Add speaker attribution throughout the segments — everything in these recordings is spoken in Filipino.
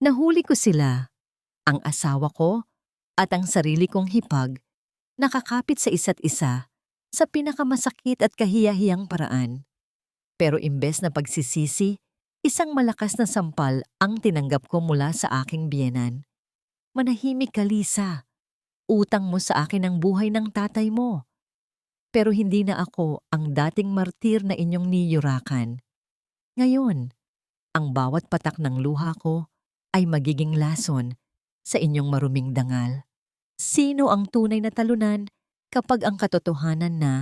Speaker 1: Nahuli ko sila, ang asawa ko at ang sarili kong hipag, nakakapit sa isa't isa sa pinakamasakit at kahiyahiyang paraan. Pero imbes na pagsisisi, isang malakas na sampal ang tinanggap ko mula sa aking biyenan. Manahimik ka, Lisa. Utang mo sa akin ang buhay ng tatay mo. Pero hindi na ako ang dating martir na inyong niyurakan. Ngayon, ang bawat patak ng luha ko ay magiging lason sa inyong maruming dangal. Sino ang tunay na talunan kapag ang katotohanan na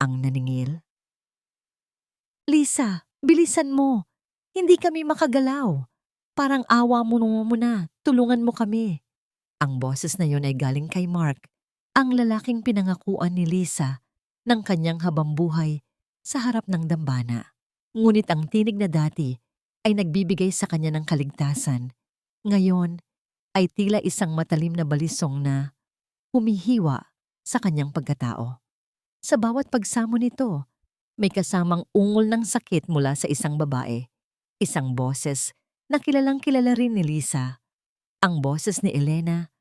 Speaker 1: ang naningil? Lisa, bilisan mo. Hindi kami makagalaw. Parang awa mo na, tulungan mo kami. Ang boses na yon ay galing kay Mark, ang lalaking pinangakuan ni Lisa ng kanyang habambuhay sa harap ng dambana. Ngunit ang tinig na dati ay nagbibigay sa kanya ng kaligtasan. Ngayon ay tila isang matalim na balisong na humihiwa sa kanyang pagkatao. Sa bawat pagsamo nito, may kasamang ungol ng sakit mula sa isang babae. Isang boses na kilalang kilala rin ni Lisa. Ang boses ni Elena,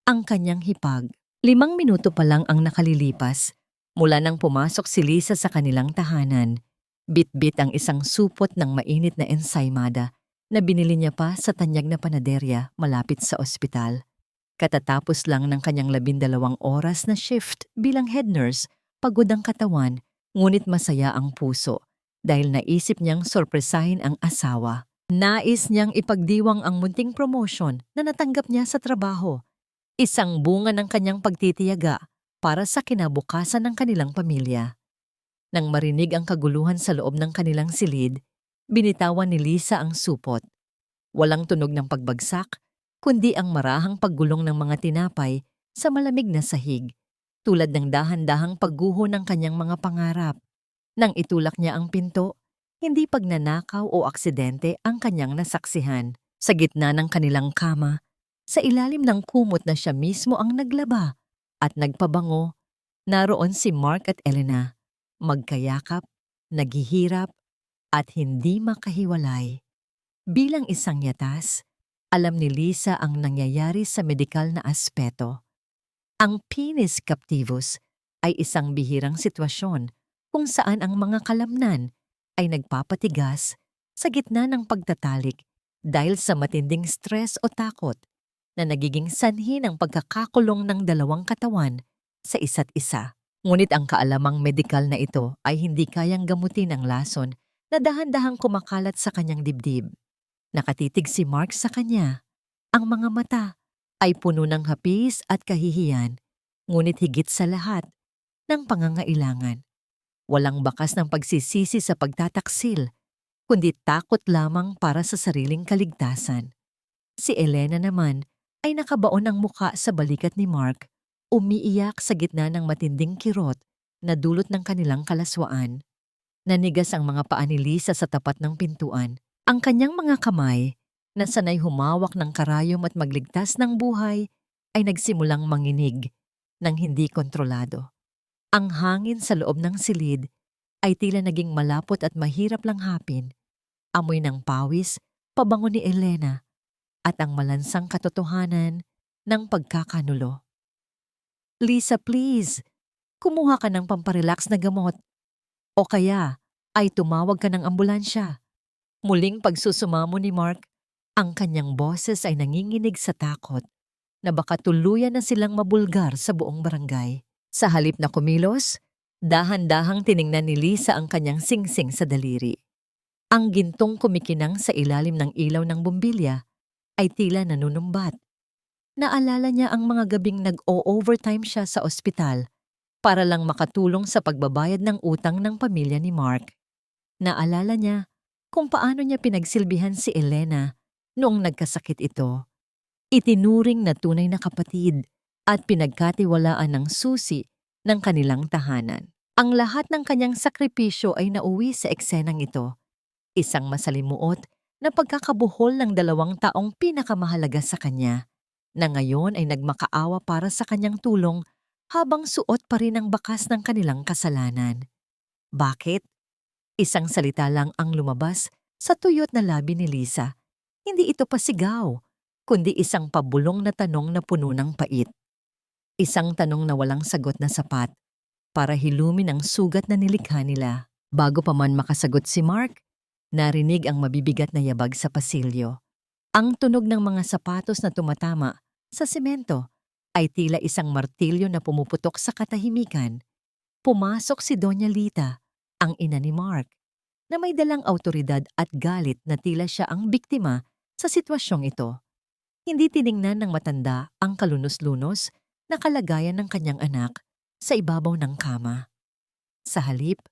Speaker 1: ang kanyang hipag. 5 minuto pa lang ang nakalilipas mula nang pumasok si Lisa sa kanilang tahanan. Bit-bit ang isang supot ng mainit na ensaymada na binili niya pa sa tanyag na panaderya malapit sa ospital. Katatapos lang ng kanyang 12 oras na shift bilang head nurse, pagod ang katawan, ngunit masaya ang puso dahil naisip niyang sorpresahin ang asawa. Nais niyang ipagdiwang ang munting promotion na natanggap niya sa trabaho. Isang bunga ng kanyang pagtitiyaga para sa kinabukasan ng kanilang pamilya. Nang marinig ang kaguluhan sa loob ng kanilang silid, binitawan ni Lisa ang supot. Walang tunog ng pagbagsak, kundi ang marahang paggulong ng mga tinapay sa malamig na sahig, tulad ng dahan-dahang pagguho ng kanyang mga pangarap. Nang itulak niya ang pinto, hindi pagnanakaw o aksidente ang kanyang nasaksihan. Sa gitna ng kanilang kama, sa ilalim ng kumot na siya mismo ang naglaba at nagpabango, naroon si Mark at Elena, magkayakap, naghihirap, at hindi makahiwalay. Bilang isang yatas, alam ni Lisa ang nangyayari sa medikal na aspeto. Ang penis captivus ay isang bihirang sitwasyon kung saan ang mga kalamnan ay nagpapatigas sa gitna ng pagtatalik dahil sa matinding stress o takot na nagiging sanhi ng pagkakakulong ng dalawang katawan sa isa't isa. Ngunit ang kaalamang medikal na ito ay hindi kayang gamutin ang lason na dahan-dahang kumakalat sa kanyang dibdib. Nakatitig si Mark sa kanya. Ang mga mata ay puno ng hapis at kahihiyan, ngunit higit sa lahat ng pangangailangan. Walang bakas ng pagsisisi sa pagtataksil, kundi takot lamang para sa sariling kaligtasan. Si Elena naman ay nakabaon ang muka sa balikat ni Mark, umiiyak sa gitna ng matinding kirot na dulot ng kanilang kalaswaan. Nanigas ang mga paa ni Lisa sa tapat ng pintuan. Ang kanyang mga kamay, na sanay humawak ng karayom at magligtas ng buhay, ay nagsimulang manginig ng hindi kontrolado. Ang hangin sa loob ng silid ay tila naging malapot at mahirap lang hapin. Amoy ng pawis, pabango ni Elena, at ang malansang katotohanan ng pagkakanulo. Lisa, please, kumuha ka ng pamparelax na gamot. O kaya ay tumawag ka ng ambulansya. Muling pagsusumamo ni Mark, ang kanyang boses ay nanginginig sa takot na baka tuluyan na silang mabulgar sa buong barangay. Sa halip na kumilos, dahan-dahang tiningnan ni Lisa ang kanyang singsing sa daliri. Ang gintong kumikinang sa ilalim ng ilaw ng bumbilya ay tila nanunumbat. Naalala niya ang mga gabing nag-o-overtime siya sa ospital para lang makatulong sa pagbabayad ng utang ng pamilya ni Mark. Naalala niya kung paano niya pinagsilbihan si Elena noong nagkasakit ito. Itinuring na tunay na kapatid at pinagkatiwalaan ng susi ng kanilang tahanan. Ang lahat ng kanyang sakripisyo ay nauwi sa eksenang ito. Isang masalimuot na pagkakabuhol ng 2 taong pinakamahalaga sa kanya, na ngayon ay nagmakaawa para sa kanyang tulong habang suot pa rin ang bakas ng kanilang kasalanan. Bakit? Isang salita lang ang lumabas sa tuyot na labi ni Lisa. Hindi ito pasigaw, kundi isang pabulong na tanong na puno ng pait. Isang tanong na walang sagot na sapat para hilumin ang sugat na nilikha nila. Bago pa man makasagot si Mark, narinig ang mabibigat na yabag sa pasilyo. Ang tunog ng mga sapatos na tumatama sa semento ay tila isang martilyo na pumuputok sa katahimikan. Pumasok si Doña Lita, ang ina ni Mark, na may dalang awtoridad at galit na tila siya ang biktima sa sitwasyong ito. Hindi tiningnan ng matanda ang kalunos-lunos na kalagayan ng kanyang anak sa ibabaw ng kama. Sa halip,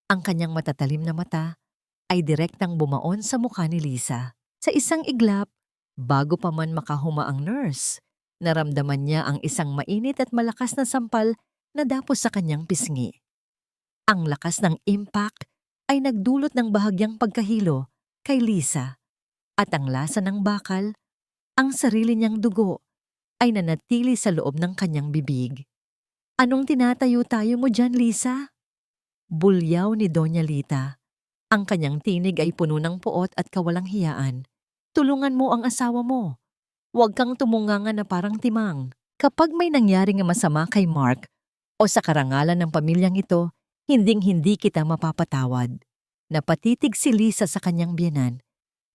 Speaker 1: ang kanyang matatalim na mata ay direktang bumaon sa mukha ni Lisa. Sa isang iglap, bago pa man makahuma ang nurse, naramdaman niya ang isang mainit at malakas na sampal na dapos sa kanyang pisngi. Ang lakas ng impact ay nagdulot ng bahagyang pagkahilo kay Lisa at ang lasa ng bakal, ang sarili niyang dugo, ay nanatili sa loob ng kanyang bibig. Anong tinatayo-tayo mo dyan, Lisa? Bulyaw ni Doña Lita. Ang kanyang tinig ay puno ng puot at kawalang hiyaan. Tulungan mo ang asawa mo. Huwag kang tumunganga na parang timang. Kapag may nangyaring masama kay Mark o sa karangalan ng pamilyang ito, hinding-hindi kita mapapatawad. Napatitig si Lisa sa kanyang biyenan.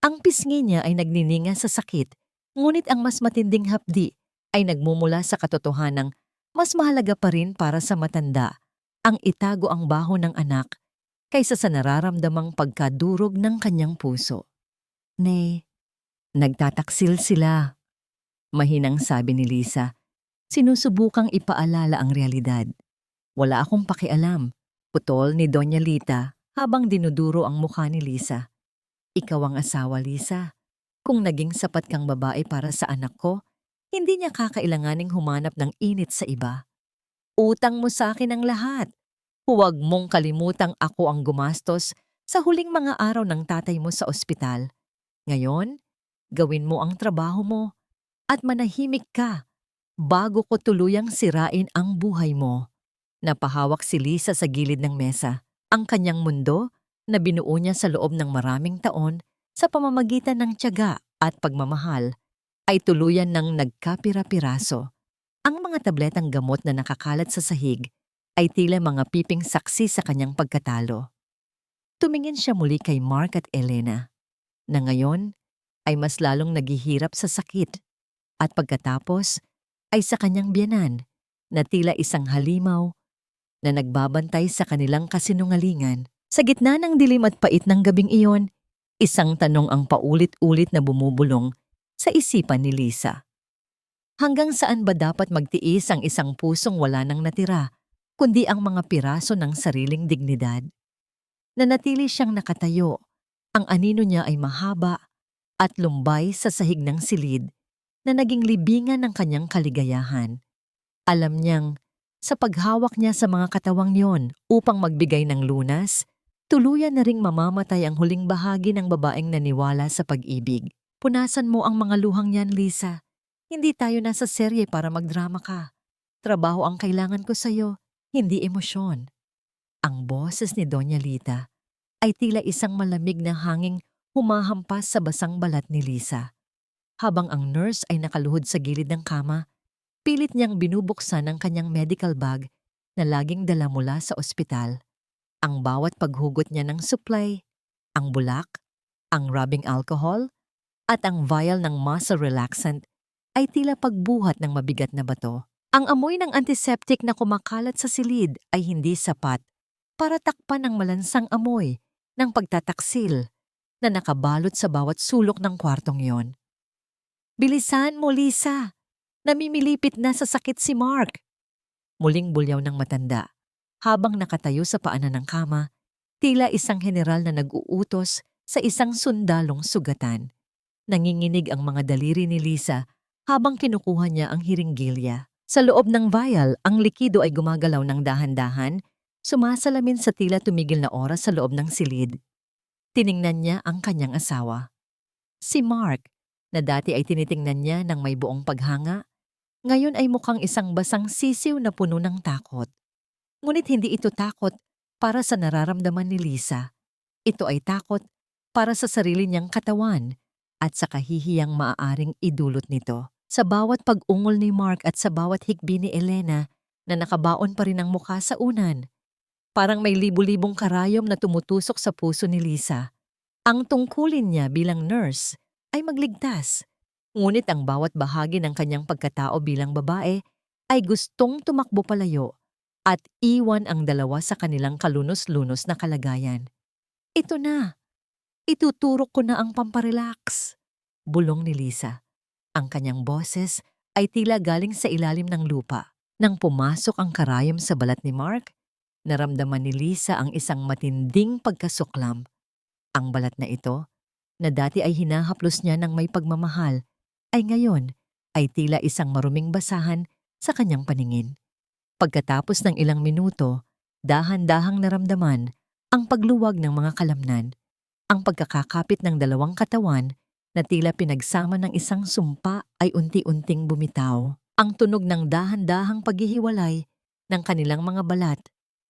Speaker 1: Ang pisngi niya ay nagnininga sa sakit, ngunit ang mas matinding hapdi ay nagmumula sa katotohanang mas mahalaga pa rin para sa matanda ang itago ang baho ng anak kaysa sa nararamdamang pagkadurog ng kanyang puso. Nay, nagtataksil sila. Mahinang sabi ni Lisa, sinusubukang ipaalala ang realidad. Wala akong pakialam, putol ni Doña Lita habang dinuduro ang mukha ni Lisa. Ikaw ang asawa, Lisa. Kung naging sapat kang babae para sa anak ko, hindi niya kakailanganing humanap ng init sa iba. Utang mo sa akin ang lahat. Huwag mong kalimutang ako ang gumastos sa huling mga araw ng tatay mo sa ospital. Ngayon, gawin mo ang trabaho mo at manahimik ka bago ko tuluyang sirain ang buhay mo. Napahawak si Lisa sa gilid ng mesa. Ang kanyang mundo na binuo niya sa loob ng maraming taon sa pamamagitan ng tiyaga at pagmamahal ay tuluyan ng nagkapira-piraso. Ang mga tabletang gamot na nakakalat sa sahig ay tila mga piping saksi sa kanyang pagkatalo. Tumingin siya muli kay Mark at Elena, na ngayon ay mas lalong naghihirap sa sakit, at pagkatapos ay sa kanyang biyenan na tila isang halimaw na nagbabantay sa kanilang kasinungalingan. Sa gitna ng dilim at pait ng gabing iyon, isang tanong ang paulit-ulit na bumubulong sa isipan ni Lisa. Hanggang saan ba dapat magtiis ang isang pusong wala nang natira, kundi ang mga piraso ng sariling dignidad? Nanatili siyang nakatayo. Ang anino niya ay mahaba at lumbay sa sahig ng silid na naging libingan ng kanyang kaligayahan. Alam niyang sa paghawak niya sa mga katawang yon upang magbigay ng lunas, tuluyan na ring mamamatay ang huling bahagi ng babaeng naniwala sa pag-ibig. Punasan mo ang mga luhang yan, Lisa. Hindi tayo nasa serye para magdrama ka. Trabaho ang kailangan ko sa'yo, hindi emosyon. Ang boses ni Doña Lita ay tila isang malamig na hanging humahampas sa basang balat ni Lisa. Habang ang nurse ay nakaluhod sa gilid ng kama, pilit niyang binubuksan ang kanyang medical bag na laging dala mula sa ospital. Ang bawat paghugot niya ng supply, ang bulak, ang rubbing alcohol, at ang vial ng muscle relaxant ay tila pagbuhat ng mabigat na bato. Ang amoy ng antiseptic na kumakalat sa silid ay hindi sapat para takpan ang malansang amoy ng pagtataksil na nakabalot sa bawat sulok ng kwartong yon. Bilisan mo, Lisa! Namimilipit na sa sakit si Mark! Muling bulyaw ng matanda. Habang nakatayo sa paanan ng kama, tila isang general na nag-uutos sa isang sundalong sugatan. Nanginginig ang mga daliri ni Lisa habang kinukuha niya ang hiringgilya. Sa loob ng vial, ang likido ay gumagalaw ng dahan-dahan, sumasalamin sa tila tumigil na oras sa loob ng silid. Tiningnan niya ang kanyang asawa. Si Mark, na dati ay tinitingnan niya ng may buong paghanga, ngayon ay mukhang isang basang sisiw na puno ng takot. Ngunit hindi ito takot para sa nararamdaman ni Lisa. Ito ay takot para sa sarili niyang katawan at sa kahihiyang maaaring idulot nito. Sa bawat pag-ungol ni Mark at sa bawat hikbi ni Elena na nakabaon pa rin ang mukha sa unan, parang may libu-libong karayom na tumutusok sa puso ni Lisa. Ang tungkulin niya bilang nurse ay magligtas, ngunit ang bawat bahagi ng kanyang pagkatao bilang babae ay gustong tumakbo palayo at iwan ang dalawa sa kanilang kalunos-lunos na kalagayan. Ito na, ituturok ko na ang pamparelax, bulong ni Lisa. Ang kanyang boses ay tila galing sa ilalim ng lupa. Nang pumasok ang karayom sa balat ni Mark, naramdaman ni Lisa ang isang matinding pagkasuklam. Ang balat na ito, na dati ay hinahaplos niya ng may pagmamahal, ay ngayon ay tila isang maruming basahan sa kanyang paningin. Pagkatapos ng ilang minuto, dahan-dahang naramdaman ang pagluwag ng mga kalamnan, ang pagkakakapit ng dalawang katawan na tila pinagsama ng isang sumpa ay unti-unting bumitaw. Ang tunog ng dahan-dahang paghihiwalay ng kanilang mga balat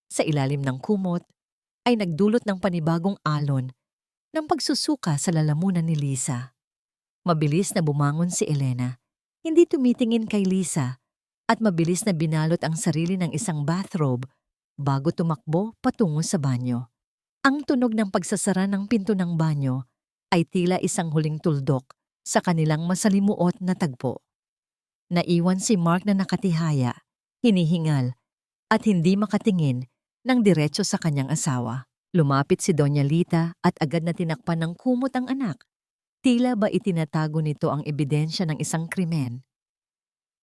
Speaker 1: sa ilalim ng kumot ay nagdulot ng panibagong alon ng pagsusuka sa lalamunan ni Lisa. Mabilis na bumangon si Elena, hindi tumitingin kay Lisa, at mabilis na binalot ang sarili ng isang bathrobe bago tumakbo patungo sa banyo. Ang tunog ng pagsasara ng pinto ng banyo ay tila isang huling tuldok sa kanilang masalimuot na tagpo. Naiwan si Mark na nakatihaya, hinihingal, at hindi makatingin ng diretso sa kanyang asawa. Lumapit si Doña Lita at agad na tinakpan ng kumot ang anak. Tila ba itinatago nito ang ebidensya ng isang krimen?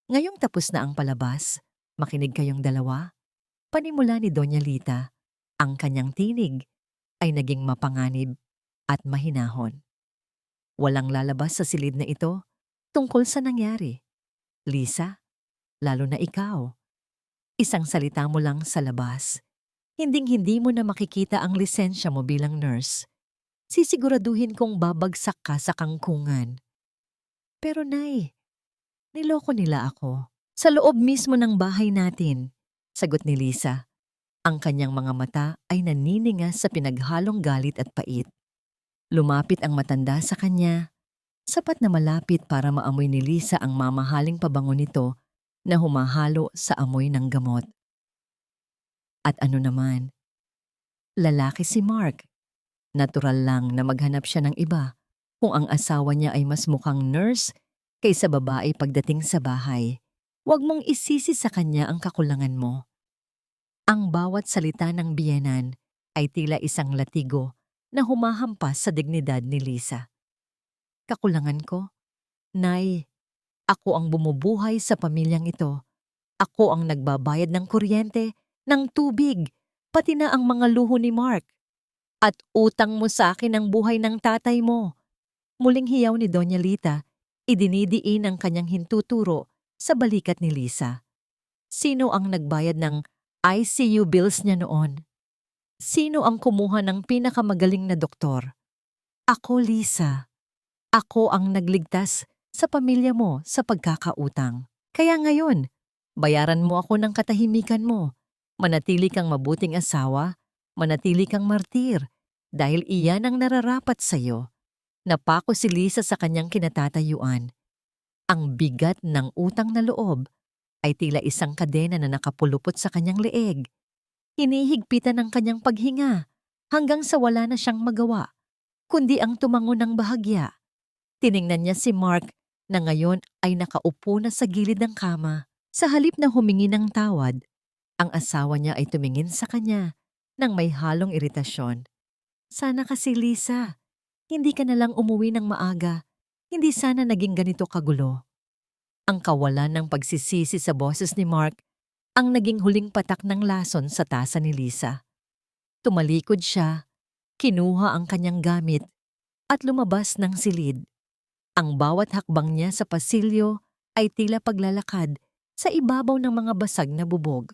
Speaker 1: Ngayong tapos na ang palabas, makinig kayong dalawa. Panimula ni Doña Lita, ang kanyang tinig ay naging mapanganib at mahinahon. Walang lalabas sa silid na ito tungkol sa nangyari. Lisa, lalo na ikaw. Isang salita mo lang sa labas. Hinding-hindi mo na makikita ang lisensya mo bilang nurse. Sisiguraduhin kong babagsak ka sa kangkungan. Pero Nay, niloko nila ako. Sa loob mismo ng bahay natin, sagot ni Lisa. Ang kanyang mga mata ay naniningas sa pinaghalong galit at pait. Lumapit ang matanda sa kanya, sapat na malapit para maamoy ni Lisa ang mamahaling pabango nito na humahalo sa amoy ng gamot. At ano naman, lalaki si Mark. Natural lang na maghanap siya ng iba kung ang asawa niya ay mas mukhang nurse kaysa babae pagdating sa bahay. Huwag mong isisi sa kanya ang kakulangan mo. Ang bawat salita ng biyenan ay tila isang latigo na humahampas sa dignidad ni Lisa. Kakulangan ko? Nay, ako ang bumubuhay sa pamilyang ito. Ako ang nagbabayad ng kuryente, ng tubig, pati na ang mga luho ni Mark. At utang mo sa akin ang buhay ng tatay mo. Muling hiyaw ni Doña Lita, idinidiin ang kanyang hintuturo sa balikat ni Lisa. Sino ang nagbayad ng ICU bills niya noon? Sino ang kumuha ng pinakamagaling na doktor? Ako, Lisa. Ako ang nagligtas sa pamilya mo sa pagkakautang. Kaya ngayon, bayaran mo ako ng katahimikan mo. Manatili kang mabuting asawa, manatili kang martir, dahil iyan ang nararapat sa'yo. Napako si Lisa sa kanyang kinatatayuan. Ang bigat ng utang na loob ay tila isang kadena na nakapulupot sa kanyang leeg. Hinihigpitan ng kanyang paghinga hanggang sa wala na siyang magawa, kundi ang tumango ng bahagya. Tiningnan niya si Mark na ngayon ay nakaupo na sa gilid ng kama. Sa halip na humingi ng tawad, ang asawa niya ay tumingin sa kanya nang may halong iritasyon. Sana kasi Lisa, hindi ka na lang umuwi ng maaga. Hindi sana naging ganito kagulo. Ang kawalan ng pagsisisi sa boses ni Mark ang naging huling patak ng lason sa tasa ni Lisa. Tumalikod siya, kinuha ang kanyang gamit at lumabas ng silid. Ang bawat hakbang niya sa pasilyo ay tila paglalakad sa ibabaw ng mga basag na bubog.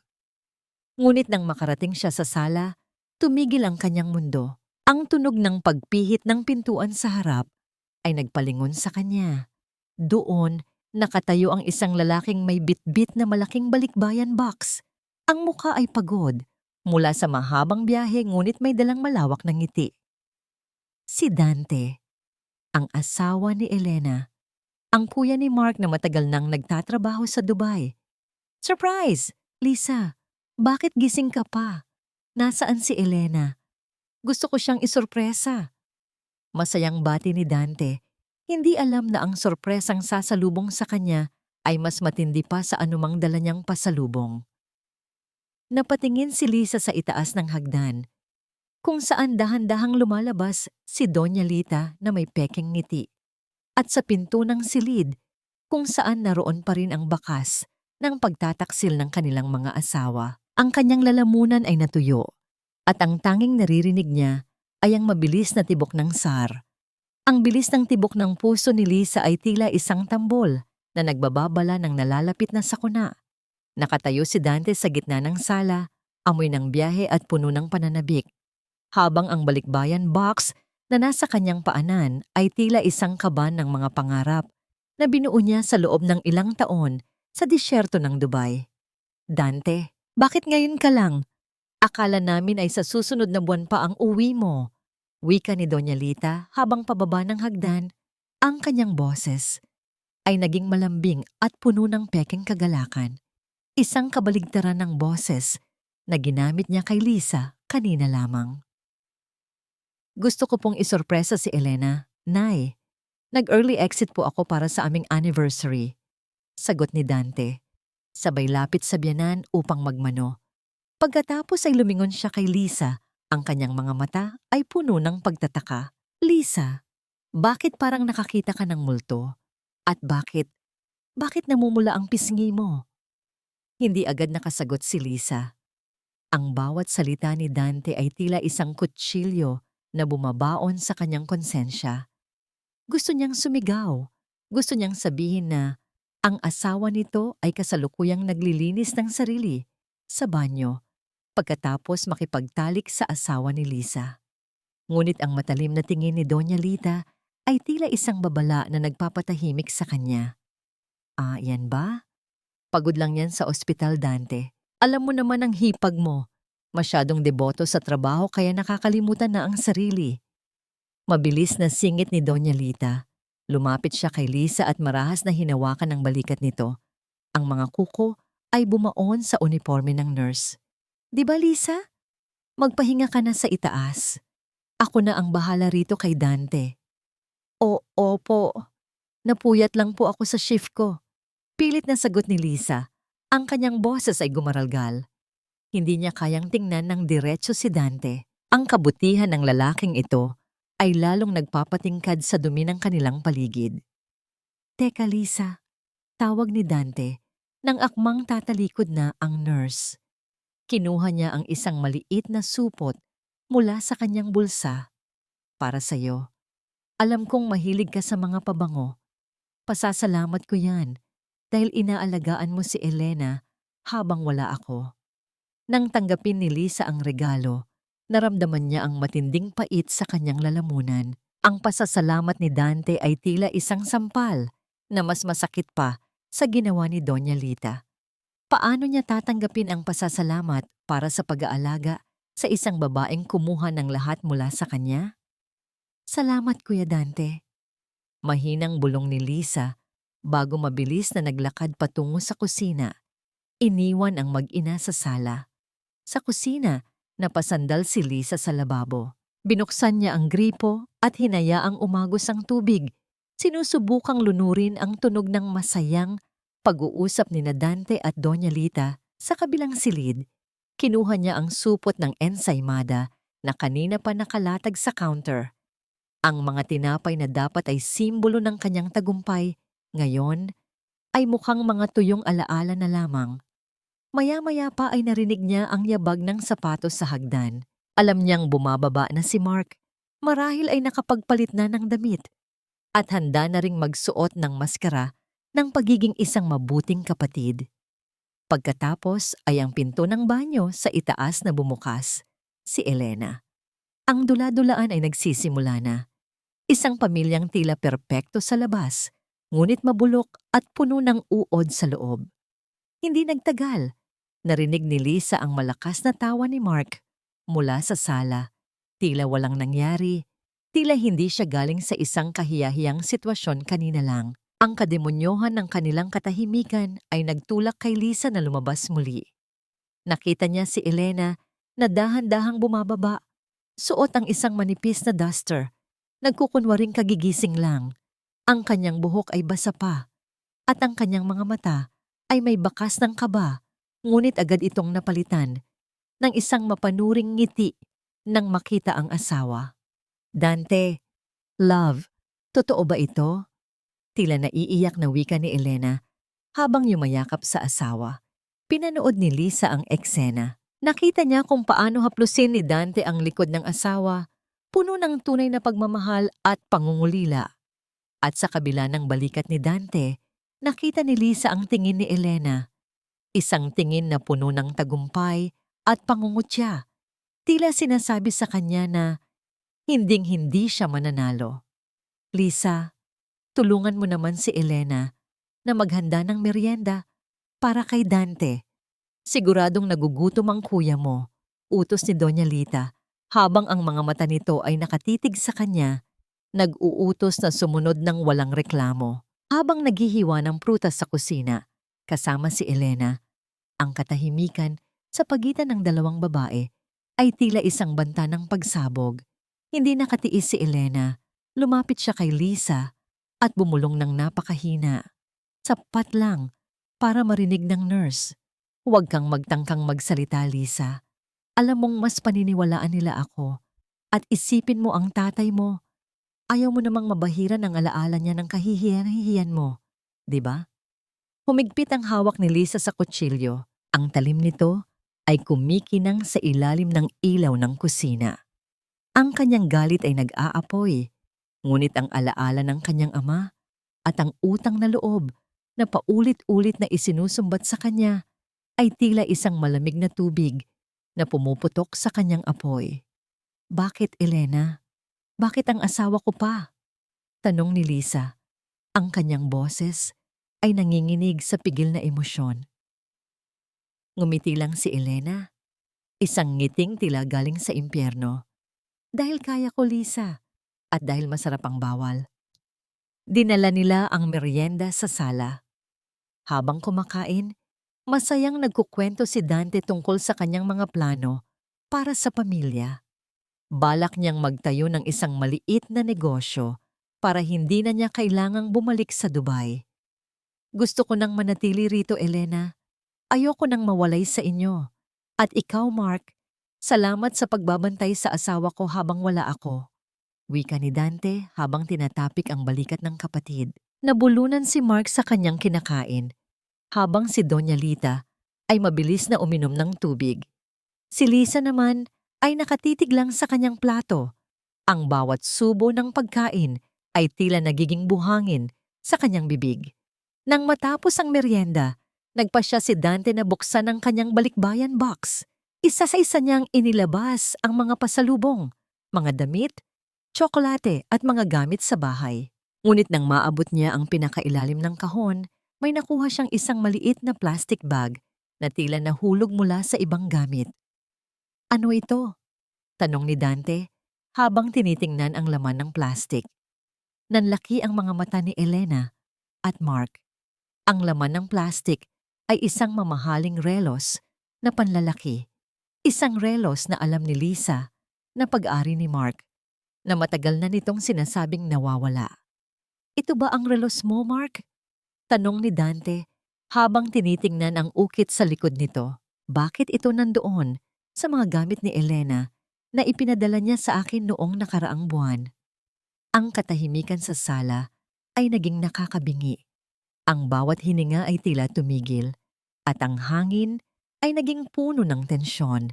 Speaker 1: Ngunit nang makarating siya sa sala, tumigil ang kanyang mundo. Ang tunog ng pagpihit ng pintuan sa harap ay nagpalingon sa kanya. Doon, nakatayo ang isang lalaking may bitbit na malaking balikbayan box. Ang mukha ay pagod, mula sa mahabang biyahe ngunit may dalang malawak na ngiti. Si Dante. ang asawa ni Elena, ang kuya ni Mark na matagal nang nagtatrabaho sa Dubai. Surprise! Lisa, bakit gising ka pa? Nasaan si Elena? Gusto ko siyang isurpresa. Masayang bati ni Dante. Hindi alam na ang sorpresang sasalubong sa kanya ay mas matindi pa sa anumang dala niyang pasalubong. Napatingin si Lisa sa itaas ng hagdan, kung saan dahan-dahang lumalabas si Doña Lita na may pekeng ngiti. At sa pinto ng silid, kung saan naroon pa rin ang bakas ng pagtataksil ng kanilang mga asawa. Ang kanyang lalamunan ay natuyo, at ang tanging naririnig niya ay ang mabilis na tibok ng SAR. Ang bilis ng tibok ng puso ni Lisa ay tila isang tambol na nagbababala ng nalalapit na sakuna. Nakatayo si Dante sa gitna ng sala, amoy ng biyahe at puno ng pananabik. Habang ang balikbayan box na nasa kanyang paanan ay tila isang kaban ng mga pangarap na binuo niya sa loob ng ilang taon sa disyerto ng Dubai. Dante, bakit ngayon ka lang? Akala namin ay sa susunod na buwan pa ang uwi mo. Wika ni Doña Lita habang pababa ng hagdan. Ang kanyang boses ay naging malambing at puno ng pekeng kagalakan. Isang kabaligtaran ng boses na ginamit niya kay Lisa kanina lamang. Gusto ko pong isorpresa si Elena. Nay, nag-early exit po ako para sa aming anniversary. Sagot ni Dante. Sabay lapit sa biyanan upang magmano. Pagkatapos ay lumingon siya kay Lisa. Ang kanyang mga mata ay puno ng pagtataka. Lisa, bakit parang nakakita ka ng multo? At bakit namumula ang pisngi mo? Hindi agad nakasagot si Lisa. Ang bawat salita ni Dante ay tila isang kutsilyo na bumabaon sa kanyang konsensya. Gusto niyang sumigaw. Gusto niyang sabihin na ang asawa nito ay kasalukuyang naglilinis ng sarili sa banyo pagkatapos makipagtalik sa asawa ni Lisa. Ngunit ang matalim na tingin ni Doña Lita ay tila isang babala na nagpapatahimik sa kanya. Yan ba? Pagod lang yan sa ospital, Dante. Alam mo naman ang hipag mo. Masyadong deboto sa trabaho kaya nakakalimutan na ang sarili. Mabilis na singit ni Doña Lita. Lumapit siya kay Lisa at marahas na hinawakan ang balikat nito. Ang mga kuko ay bumaon sa uniforme ng nurse. Di ba, Lisa? Magpahinga ka na sa itaas. Ako na ang bahala rito kay Dante. Opo. Napuyat lang po ako sa shift ko. Pilit na sagot ni Lisa. Ang kanyang boses ay gumaralgal. Hindi niya kayang tingnan ng diretso si Dante. Ang kabutihan ng lalaking ito ay lalong nagpapatingkad sa dumi ng kanilang paligid. Teka, Lisa, tawag ni Dante nang akmang tatalikod na ang nurse. Kinuha niya ang isang maliit na supot mula sa kanyang bulsa. Para sa'yo. Alam kong mahilig ka sa mga pabango. Pasasalamat ko yan dahil inaalagaan mo si Elena habang wala ako. Nang tanggapin ni Lisa ang regalo, naramdaman niya ang matinding pait sa kanyang lalamunan. Ang pasasalamat ni Dante ay tila isang sampal na mas masakit pa sa ginawa ni Doña Lita. Paano niya tatanggapin ang pasasalamat para sa pag-aalaga sa isang babaeng kumuha ng lahat mula sa kanya? Salamat, Kuya Dante. Mahinang bulong ni Lisa bago mabilis na naglakad patungo sa kusina. Iniwan ang mag-ina sa sala. Sa kusina, napasandal si Lisa sa lababo. Binuksan niya ang gripo at hinayaang umagos ang tubig. Sinusubukang lunurin ang tunog ng masayang pag-uusap ni Dante at Doña Lita sa kabilang silid. Kinuha niya ang supot ng ensaymada na kanina pa nakalatag sa counter. Ang mga tinapay na dapat ay simbolo ng kanyang tagumpay, ngayon ay mukhang mga tuyong alaala na lamang. Maya-maya pa ay narinig niya ang yabag ng sapatos sa hagdan. Alam niyang bumababa na si Mark. Marahil ay nakapagpalit na ng damit. At handa na ring magsuot ng maskara ng pagiging isang mabuting kapatid. Pagkatapos ay ang pinto ng banyo sa itaas na bumukas. Si Elena. Ang dula-dulaan ay nagsisimula na. Isang pamilyang tila perpekto sa labas, ngunit mabulok at puno ng uod sa loob. Hindi nagtagal. Narinig ni Lisa ang malakas na tawa ni Mark mula sa sala. Tila walang nangyari. Tila hindi siya galing sa isang kahiyahiyang sitwasyon kanina lang. Ang kademonyohan ng kanilang katahimikan ay nagtulak kay Lisa na lumabas muli. Nakita niya si Elena na dahan-dahang bumababa. Suot ang isang manipis na duster. Nagkukunwaring kagigising lang. Ang kanyang buhok ay basa pa at ang kanyang mga mata ay may bakas ng kaba, ngunit agad itong napalitan ng isang mapanuring ngiti nang makita ang asawa. Dante, love, totoo ba ito? Tila naiiyak na wika ni Elena habang yumayakap sa asawa. Pinanood ni Lisa ang eksena. Nakita niya kung paano haplusin ni Dante ang likod ng asawa, puno ng tunay na pagmamahal at pangungulila. At sa kabila ng balikat ni Dante, nakita ni Lisa ang tingin ni Elena. Isang tingin na puno ng tagumpay at pangungutya. Tila sinasabi sa kanya na hinding-hindi siya mananalo. Lisa, tulungan mo naman si Elena na maghanda ng merienda para kay Dante. Siguradong nagugutom ang kuya mo, utos ni Doña Lita, habang ang mga mata nito ay nakatitig sa kanya, nag-uutos na sumunod ng walang reklamo. Habang naghihiwa ng prutas sa kusina, kasama si Elena, ang katahimikan sa pagitan ng dalawang babae ay tila isang banta ng pagsabog. Hindi nakatiis si Elena, lumapit siya kay Lisa at bumulong ng napakahina. Sapat lang para marinig ng nurse. Huwag kang magtangkang magsalita, Lisa. Alam mong mas paniniwalaan nila ako. At isipin mo ang tatay mo. Ayaw mo namang mabahiran ang alaala niya ng kahihiyan-hihiyan mo. 'Di ba? Humigpit ang hawak ni Lisa sa kutsilyo. Ang talim nito ay kumikinang sa ilalim ng ilaw ng kusina. Ang kanyang galit ay nag-aapoy. Ngunit ang alaala ng kanyang ama at ang utang na loob na paulit-ulit na isinusumbat sa kanya ay tila isang malamig na tubig na pumuputok sa kanyang apoy. Bakit, Elena? Bakit ang asawa ko pa? Tanong ni Lisa. Ang kanyang boses ay nanginginig sa pigil na emosyon. Ngumiti lang si Elena. Isang ngiting tila galing sa impyerno. Dahil kaya ko, Lisa. At dahil masarap ang bawal. Dinala nila ang merienda sa sala. Habang kumakain, masayang nagkukwento si Dante tungkol sa kanyang mga plano para sa pamilya. Balak niyang magtayo ng isang maliit na negosyo para hindi na niya kailangang bumalik sa Dubai. Gusto ko nang manatili rito, Elena. Ayoko nang mawalay sa inyo. At ikaw, Mark, salamat sa pagbabantay sa asawa ko habang wala ako. Wika ni Dante habang tinatapik ang balikat ng kapatid. Nabulunan si Mark sa kanyang kinakain, habang si Doña Lita ay mabilis na uminom ng tubig. Si Lisa naman ay nakatitig lang sa kanyang plato. Ang bawat subo ng pagkain ay tila nagiging buhangin sa kanyang bibig. Nang matapos ang merienda, nagpasya si Dante na buksan ang kanyang balikbayan box. Isa sa isa niyang inilabas ang mga pasalubong, mga damit, tsokolate at mga gamit sa bahay. Ngunit nang maabot niya ang pinakailalim ng kahon, may nakuha siyang isang maliit na plastic bag na tila nahulog mula sa ibang gamit. Ano ito? Tanong ni Dante habang tinitingnan ang laman ng plastic. Nanlaki ang mga mata ni Elena at Mark. Ang laman ng plastic ay isang mamahaling relos na panlalaki. Isang relos na alam ni Lisa na pag-ari ni Mark na matagal na nitong sinasabing nawawala. Ito ba ang relos mo, Mark? Tanong ni Dante habang tinitingnan ang ukit sa likod nito. Bakit ito nandoon sa mga gamit ni Elena na ipinadala niya sa akin noong nakaraang buwan? Ang katahimikan sa sala ay naging nakakabingi. Ang bawat hininga ay tila tumigil at ang hangin ay naging puno ng tensyon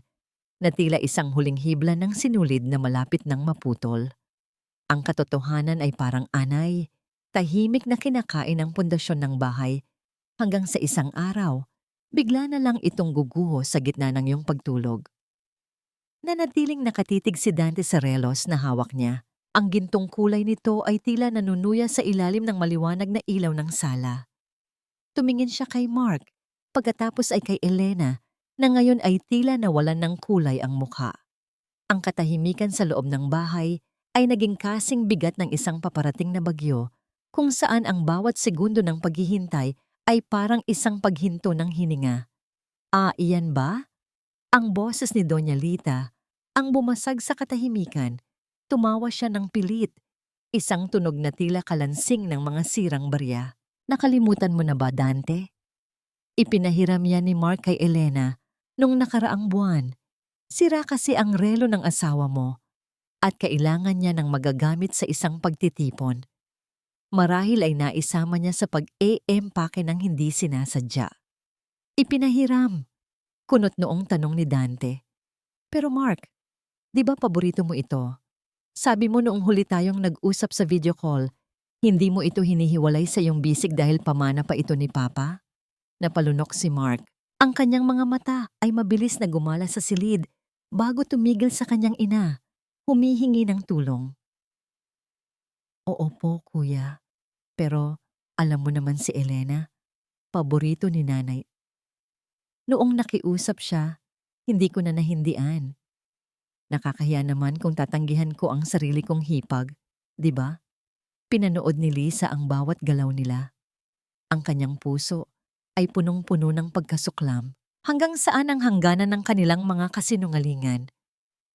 Speaker 1: na tila isang huling hibla ng sinulid na malapit ng maputol. Ang katotohanan ay parang anay, tahimik na kinakain ang pundasyon ng bahay hanggang sa isang araw, bigla na lang itong guguho sa gitna ng iyong pagtulog. Nanatiling nakatitig si Dante sa relos na hawak niya. Ang gintong kulay nito ay tila nanunuya sa ilalim ng maliwanag na ilaw ng sala. Tumingin siya kay Mark, pagkatapos ay kay Elena, na ngayon ay tila nawalan ng kulay ang mukha. Ang katahimikan sa loob ng bahay ay naging kasing bigat ng isang paparating na bagyo kung saan ang bawat segundo ng paghihintay ay parang isang paghinto ng hininga. Iyan ba? Ang boses ni Doña Lita ang bumasag sa katahimikan. Tumawa siya ng pilit, isang tunog na tila kalansing ng mga sirang barya. Nakalimutan mo na ba, Dante? Ipinahiram yan ni Mark kay Elena nung nakaraang buwan. Sira kasi ang relo ng asawa mo at kailangan niya ng magagamit sa isang pagtitipon. Marahil ay naisama niya sa pag-empake ng hindi sinasadya. Ipinahiram, kunot noong tanong ni Dante. Pero Mark, di ba paborito mo ito? Sabi mo noong huli tayong nag-usap sa video call, hindi mo ito hinihiwalay sa iyong bisig dahil pamana pa ito ni Papa? Napalunok si Mark. Ang kanyang mga mata ay mabilis na gumala sa silid bago tumigil sa kanyang ina, humihingi ng tulong. Oo po, kuya. Pero alam mo naman si Elena, paborito ni nanay. Noong nakiusap siya, hindi ko na nahindian. Nakakahiya naman kung tatanggihan ko ang sarili kong hipag, di ba? Pinanood ni Lisa ang bawat galaw nila. Ang kanyang puso ay punong-puno ng pagkasuklam. Hanggang saan ang hangganan ng kanilang mga kasinungalingan?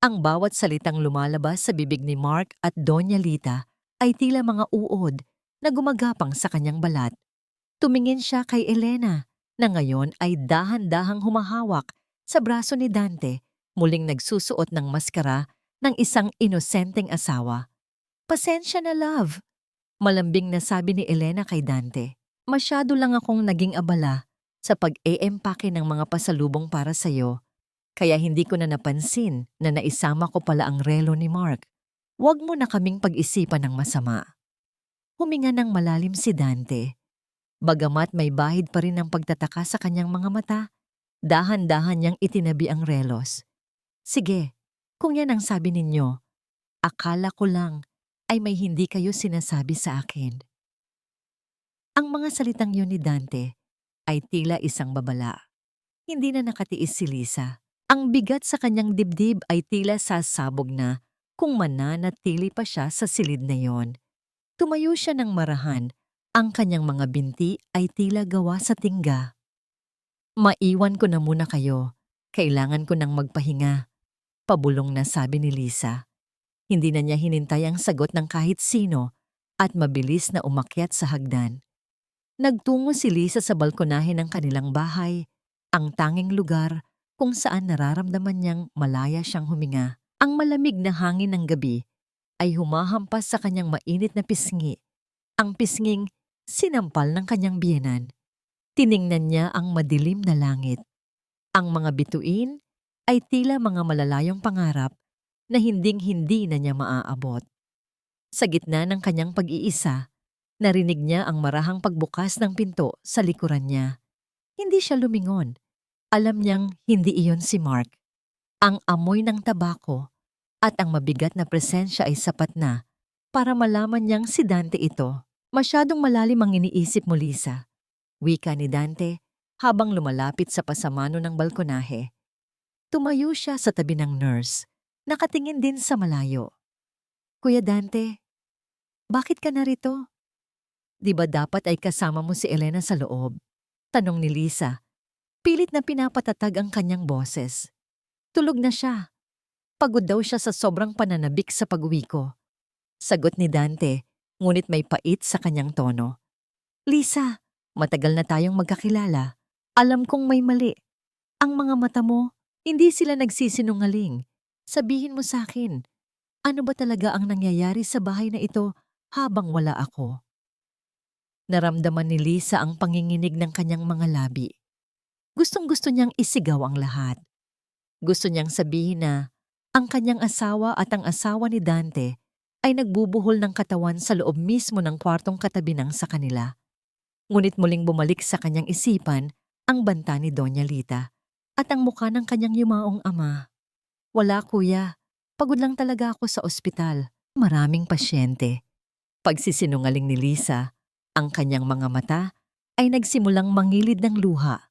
Speaker 1: Ang bawat salitang lumalabas sa bibig ni Mark at Doña Lita ay tila mga uod na gumagapang sa kanyang balat. Tumingin siya kay Elena na ngayon ay dahan-dahang humahawak sa braso ni Dante, muling nagsusuot ng maskara ng isang inosenteng asawa. Pasensya na, love. Malambing na sabi ni Elena kay Dante. Masyado lang akong naging abala sa pag-empake ng mga pasalubong para sa'yo, kaya hindi ko na napansin na naisama ko pala ang relo ni Mark. Huwag mo na kaming pag-isipan ng masama. Huminga ng malalim si Dante. Bagamat may bahid pa rin ang pagtataka sa kanyang mga mata, dahan-dahan niyang itinabi ang relos. Sige, kung yan ang sabi ninyo, akala ko lang ay may hindi kayo sinasabi sa akin. Ang mga salitang yun ni Dante ay tila isang babala. Hindi na nakatiis si Lisa. Ang bigat sa kanyang dibdib ay tila sasabog na kung mananatili pa siya sa silid na yon. Tumayo siya ng marahan. Ang kanyang mga binti ay tila gawa sa tingga. Maiwan ko na muna kayo. Kailangan ko nang magpahinga. Pabulong na sabi ni Lisa. Hindi na niya hinintay ang sagot ng kahit sino at mabilis na umakyat sa hagdan. Nagtungo si Lisa sa balkonahe ng kanilang bahay, ang tanging lugar kung saan nararamdaman niyang malaya siyang huminga. Ang malamig na hangin ng gabi ay humahampas sa kanyang mainit na pisngi. Ang pisnging sinampal ng kanyang biyenan. Tiningnan niya ang madilim na langit. Ang mga bituin ay tila mga malalayong pangarap na hinding-hindi na niya maaabot. Sa gitna ng kanyang pag-iisa, narinig niya ang marahang pagbukas ng pinto sa likuran niya. Hindi siya lumingon. Alam niyang hindi iyon si Mark. Ang amoy ng tabako at ang mabigat na presensya ay sapat na para malaman niyang si Dante ito. Masyadong malalim ang iniisip mo, Lisa. Wika ni Dante habang lumalapit sa pasamano ng balkonahe. Tumayo siya sa tabi ng nurse, nakatingin din sa malayo. Kuya Dante, bakit ka narito? Di ba dapat ay kasama mo si Elena sa loob? Tanong ni Lisa. Pilit na pinapatatag ang kanyang boses. Tulog na siya. Pagod daw siya sa sobrang pananabik sa pag-uwi ko. Sagot ni Dante, ngunit may pait sa kanyang tono. Lisa, matagal na tayong magkakilala. Alam kong may mali. Ang mga mata mo, hindi sila nagsisinungaling. Sabihin mo sa akin, ano ba talaga ang nangyayari sa bahay na ito habang wala ako? Naramdaman ni Lisa ang panginginig ng kanyang mga labi. Gustong-gusto niyang isigaw ang lahat. Gusto niyang sabihin na ang kanyang asawa at ang asawa ni Dante ay nagbubuhol ng katawan sa loob mismo ng kwartong katabi ng sa kanila. Ngunit muling bumalik sa kanyang isipan ang banta ni Doña Lita at ang mukha ng kanyang yumaong ama. Wala, kuya. Pagod lang talaga ako sa ospital. Maraming pasyente. Pagsisinungaling ni Lisa, ang kanyang mga mata ay nagsimulang mangilid ng luha.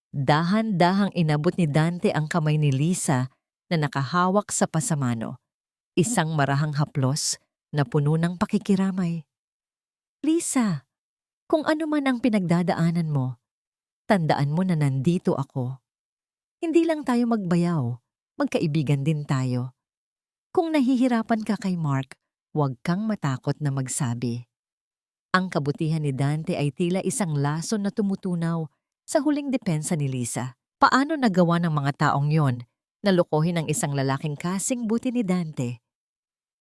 Speaker 1: Dahan-dahang inabot ni Dante ang kamay ni Lisa na nakahawak sa pasamano. Isang marahang haplos na puno ng pakikiramay. Lisa, kung ano man ang pinagdadaanan mo, tandaan mo na nandito ako. Hindi lang tayo magbayaw, magkaibigan din tayo. Kung nahihirapan ka kay Mark, huwag kang matakot na magsabi. Ang kabutihan ni Dante ay tila isang lason na tumutunaw sa huling depensa ni Lisa. Paano nagawa ng mga taong yon na lokohin ang isang lalaking kasing buti ni Dante?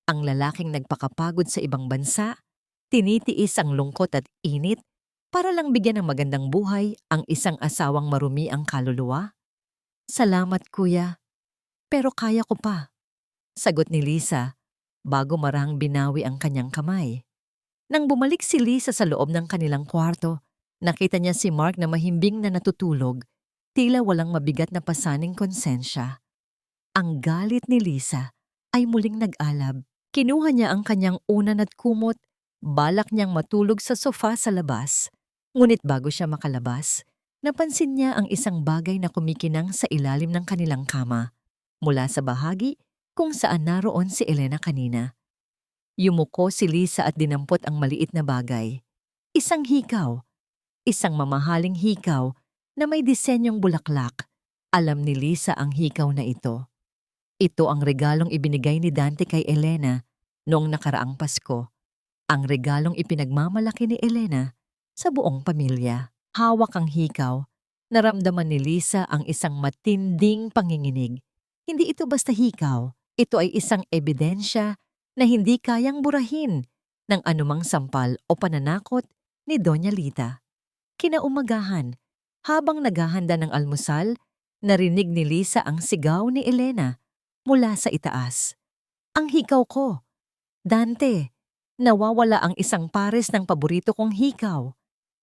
Speaker 1: Ang lalaking nagpakapagod sa ibang bansa, tinitiis ang lungkot at init para lang bigyan ng magandang buhay ang isang asawang marumi ang kaluluwa? Salamat kuya, pero kaya ko pa. Sagot ni Lisa bago marahang binawi ang kanyang kamay. Nang bumalik si Lisa sa loob ng kanilang kwarto, nakita niya si Mark na mahimbing na natutulog, tila walang mabigat na pasaning konsensya. Ang galit ni Lisa ay muling nag-alab. Kinuha niya ang kanyang unan at kumot, balak niyang matulog sa sofa sa labas. Ngunit bago siya makalabas, napansin niya ang isang bagay na kumikinang sa ilalim ng kanilang kama, mula sa bahagi kung saan naroon si Elena kanina. Yumuko si Lisa at dinampot ang maliit na bagay. Isang hikaw. Isang mamahaling hikaw na may disenyong bulaklak. Alam ni Lisa ang hikaw na ito. Ito ang regalong ibinigay ni Dante kay Elena noong nakaraang Pasko. Ang regalong ipinagmamalaki ni Elena sa buong pamilya. Hawak ang hikaw. Naramdaman ni Lisa ang isang matinding panginginig. Hindi ito basta hikaw. Ito ay isang ebidensya na hindi kayang burahin ng anumang sampal o pananakot ni Doña Lita. Kinaumagahan, habang naghahanda ng almusal, narinig ni Lisa ang sigaw ni Elena mula sa itaas. Ang hikaw ko! Dante, nawawala ang isang pares ng paborito kong hikaw.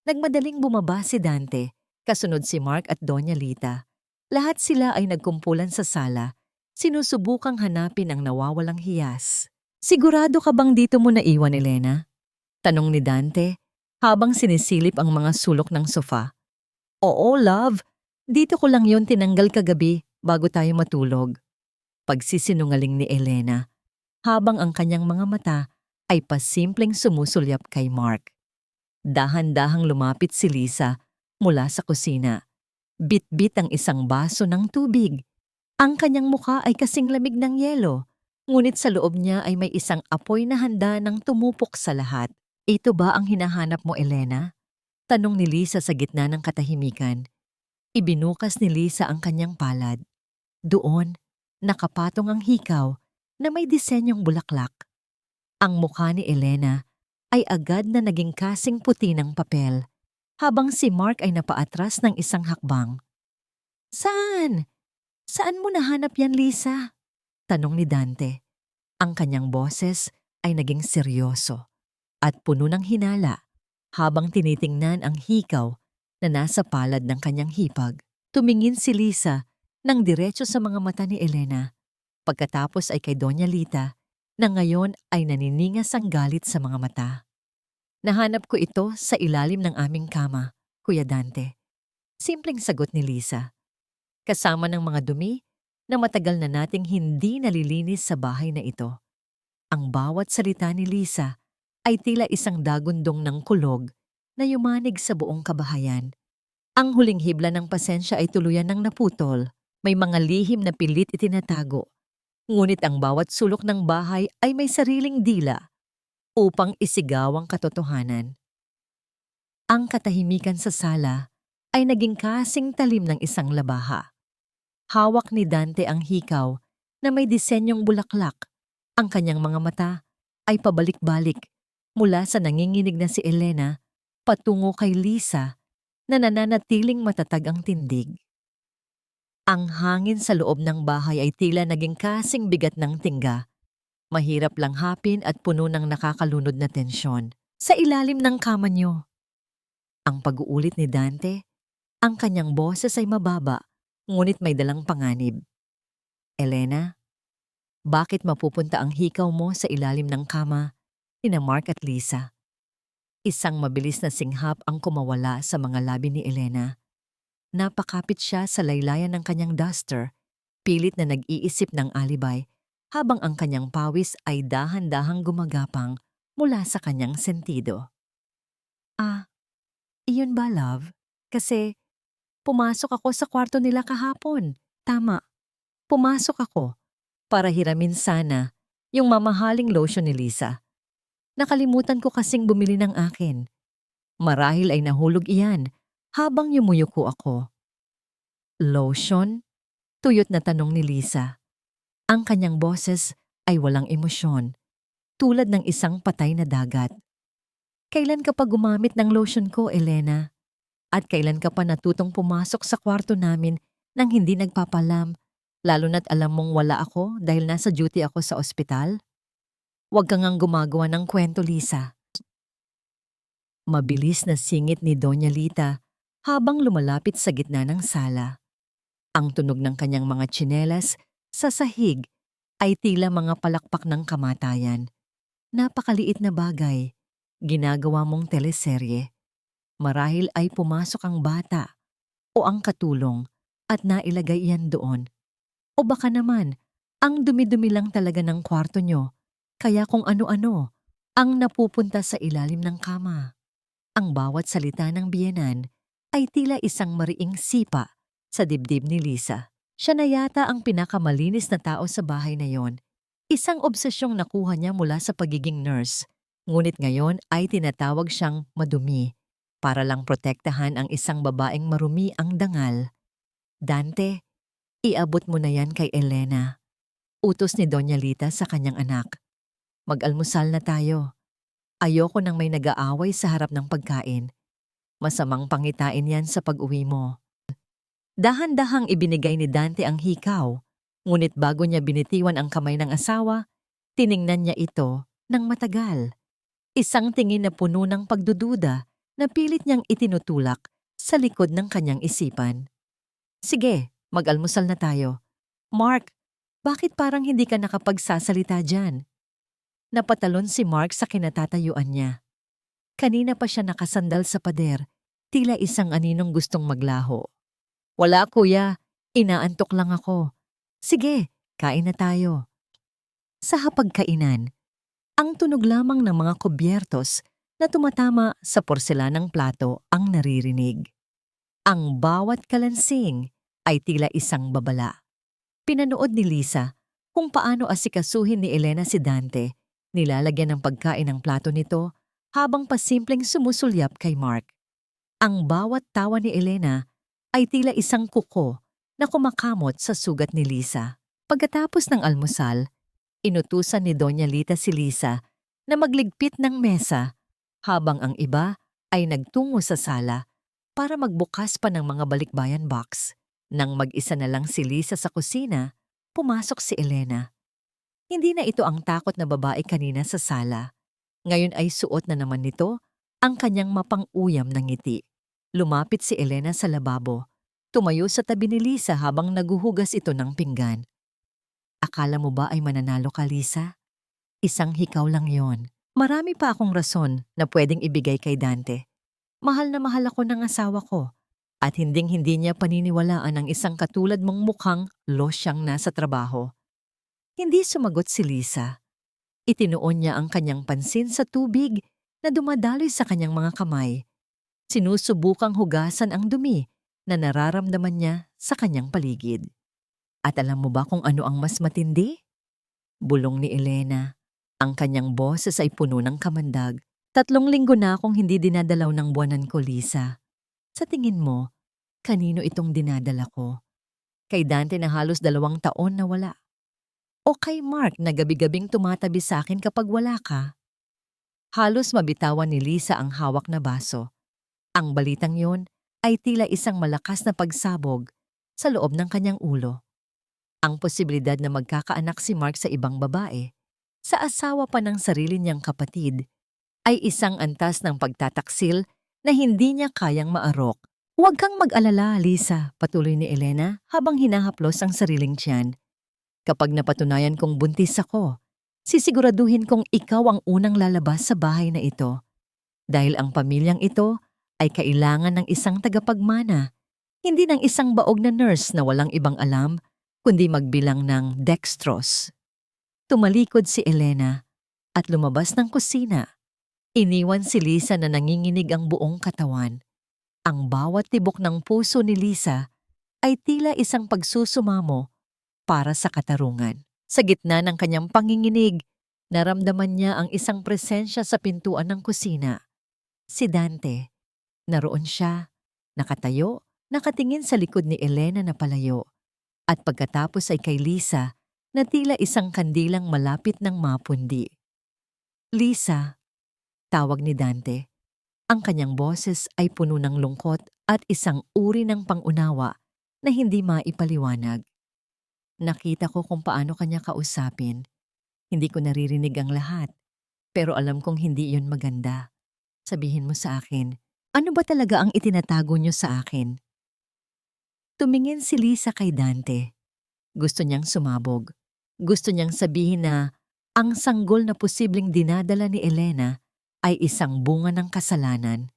Speaker 1: Nagmadaling bumaba si Dante, kasunod si Mark at Doña Lita. Lahat sila ay nagkumpulan sa sala, sinusubukang hanapin ang nawawalang hiyas. Sigurado ka bang dito mo naiwan, Elena? Tanong ni Dante habang sinisilip ang mga sulok ng sofa. Oo, love. Dito ko lang yon tinanggal kagabi bago tayo matulog. Pagsisinungaling ni Elena habang ang kanyang mga mata ay pasimpleng sumusulyap kay Mark. Dahan-dahang lumapit si Lisa mula sa kusina. Bit-bit ang isang baso ng tubig. Ang kanyang mukha ay kasing lamig ng yelo. Ngunit sa loob niya ay may isang apoy na handa ng tumupok sa lahat. Ito ba ang hinahanap mo, Elena? Tanong ni Lisa sa gitna ng katahimikan. Ibinukas ni Lisa ang kanyang palad. Doon, nakapatong ang hikaw na may disenyong bulaklak. Ang mukha ni Elena ay agad na naging kasing puti ng papel, habang si Mark ay napaatras ng isang hakbang. Saan? Saan mo nahanap yan, Lisa? Tanong ni Dante. Ang kanyang boses ay naging seryoso at puno ng hinala habang tinitingnan ang hikaw na nasa palad ng kanyang hipag. Tumingin si Lisa nang diretso sa mga mata ni Elena. Pagkatapos ay kay Doña Lita na ngayon ay naniningas ang galit sa mga mata. Nahanap ko ito sa ilalim ng aming kama, Kuya Dante. Simpleng sagot ni Lisa. Kasama ng mga dumi na matagal na nating hindi nalilinis sa bahay na ito. Ang bawat salita ni Lisa ay tila isang dagundong ng kulog na yumanig sa buong kabahayan. Ang huling hibla ng pasensya ay tuluyan ng naputol. May mga lihim na pilit itinatago. Ngunit ang bawat sulok ng bahay ay may sariling dila upang isigaw ang katotohanan. Ang katahimikan sa sala ay naging kasing talim ng isang labaha. Hawak ni Dante ang hikaw na may disenyong bulaklak. Ang kanyang mga mata ay pabalik-balik mula sa nanginginig na si Elena patungo kay Lisa na nananatiling matatag ang tindig. Ang hangin sa loob ng bahay ay tila naging kasing bigat ng tingga. Mahirap lang hapin at puno ng nakakalunod na tensyon. Sa ilalim ng kama niyo. Ang pag-uulit ni Dante, ang kanyang boses ay mababa, ngunit may dalang panganib. Elena, bakit mapupunta ang hikaw mo sa ilalim ng kama ni Mark at Lisa? Isang mabilis na singhap ang kumawala sa mga labi ni Elena. Napakapit siya sa laylayan ng kanyang duster, pilit na nag-iisip ng alibay habang ang kanyang pawis ay dahan-dahang gumagapang mula sa kanyang sentido. Ah, iyon ba, love? Kasi pumasok ako sa kwarto nila kahapon. Tama, pumasok ako para hiramin sana yung mamahaling lotion ni Lisa. Nakalimutan ko kasing bumili ng akin. Marahil ay nahulog iyan habang yumuyuko ako. Lotion? Tuyot na tanong ni Lisa. Ang kanyang boses ay walang emosyon, tulad ng isang patay na dagat. Kailan ka pa gumamit ng lotion ko, Elena? At kailan ka pa natutong pumasok sa kwarto namin nang hindi nagpapalam, lalo na't alam mong wala ako dahil nasa duty ako sa ospital? Huwag kang ngang gumagawa ng kwento, Lisa. Mabilis na singit ni Doña Lita habang lumalapit sa gitna ng sala. Ang tunog ng kanyang mga tsinelas sa sahig ay tila mga palakpak ng kamatayan. Napakaliit na bagay, ginagawa mong teleserye. Marahil ay pumasok ang bata o ang katulong at nailagay iyan doon. O baka naman, ang dumi-dumi lang talaga ng kwarto nyo, kaya kung ano-ano ang napupunta sa ilalim ng kama. Ang bawat salita ng biyenan ay tila isang mariing sipa sa dibdib ni Lisa. Siya na yata ang pinakamalinis na tao sa bahay na yon. Isang obsesyong nakuha niya mula sa pagiging nurse, ngunit ngayon ay tinatawag siyang madumi para lang protektahan ang isang babaeng marumi ang dangal. Dante, iabot mo na yan kay Elena. Utos ni Doña Lita sa kanyang anak. Mag-almusal na tayo. Ayoko nang may nag-aaway sa harap ng pagkain. Masamang pangitain yan sa pag-uwi mo. Dahan-dahang ibinigay ni Dante ang hikaw, ngunit bago niya binitiwan ang kamay ng asawa, tiningnan niya ito ng matagal. Isang tingin na puno ng pagdududa na pilit niyang itinutulak sa likod ng kanyang isipan. Sige, mag-almusal na tayo. Mark, bakit parang hindi ka nakapagsasalita dyan? Napatalon si Mark sa kinatatayuan niya. Kanina pa siya nakasandal sa pader, tila isang aninong gustong maglaho. Wala kuya, inaantok lang ako. Sige, kain na tayo. Sa hapagkainan, ang tunog lamang ng mga kubyertos na tumatama sa porselanang plato ang naririnig. Ang bawat kalansing ay tila isang babala. Pinanood ni Lisa kung paano asikasuhin ni Elena si Dante, nilalagyan ng pagkain ng plato nito habang pasimpleng sumusulyap kay Mark. Ang bawat tawa ni Elena ay tila isang kuko na kumakamot sa sugat ni Lisa. Pagkatapos ng almusal, inutusan ni Doña Lita si Lisa na magligpit ng mesa habang ang iba ay nagtungo sa sala para magbukas pa ng mga balikbayan box. Nang mag-isa na lang si Lisa sa kusina, pumasok si Elena. Hindi na ito ang takot na babae kanina sa sala. Ngayon ay suot na naman nito ang kanyang mapang-uyam na ngiti. Lumapit si Elena sa lababo. Tumayo sa tabi ni Lisa habang naguhugas ito ng pinggan. Akala mo ba ay mananalo ka, Lisa? Isang hikaw lang yon. Marami pa akong rason na pwedeng ibigay kay Dante. Mahal na mahal ako ng asawa ko. At hinding-hindi niya paniniwalaan ang isang katulad mong mukhang losyang nasa trabaho. Hindi sumagot si Lisa. Itinuon niya ang kanyang pansin sa tubig na dumadaloy sa kanyang mga kamay. Sinusubukang hugasan ang dumi na nararamdaman niya sa kanyang paligid. At alam mo ba kung ano ang mas matindi? Bulong ni Elena. Ang kanyang boses ay puno ng kamandag. 3 linggo na akong hindi dinadalaw ng buwanan ko, Lisa. Sa tingin mo, kanino itong dinadala ko? Kay Dante na halos 2 taon na wala. O kay Mark na gabi-gabing tumatabi sa akin kapag wala ka? Halos mabitawan ni Lisa ang hawak na baso. Ang balitang yon ay tila isang malakas na pagsabog sa loob ng kanyang ulo. Ang posibilidad na magkakaanak si Mark sa ibang babae, sa asawa pa ng sarili niyang kapatid, ay isang antas ng pagtataksil na hindi niya kayang maarok. Huwag kang mag-alala, Lisa, patuloy ni Elena habang hinahaplos ang sariling tiyan. Kapag napatunayan kong buntis ako, sisiguraduhin kong ikaw ang unang lalabas sa bahay na ito. Dahil ang pamilyang ito ay kailangan ng isang tagapagmana, hindi ng isang baog na nurse na walang ibang alam, kundi magbilang ng dextrose. Tumalikod si Elena at lumabas ng kusina. Iniwan si Lisa na nanginginig ang buong katawan. Ang bawat tibok ng puso ni Lisa ay tila isang pagsusumamo para sa katarungan. Sa gitna ng kanyang panginginig, naramdaman niya ang isang presensya sa pintuan ng kusina. Si Dante. Naroon siya, nakatayo, nakatingin sa likod ni Elena na palayo. At pagkatapos ay kay Lisa na tila isang kandilang malapit ng mapundi. Lisa, tawag ni Dante. Ang kanyang boses ay puno ng lungkot at isang uri ng pangunawa na hindi maipaliwanag. Nakita ko kung paano kanya kausapin. Hindi ko naririnig ang lahat, pero alam kong hindi yun maganda. Sabihin mo sa akin, ano ba talaga ang itinatago niyo sa akin? Tumingin si Lisa kay Dante. Gusto niyang sumabog. Gusto niyang sabihin na ang sanggol na posibleng dinadala ni Elena ay isang bunga ng kasalanan.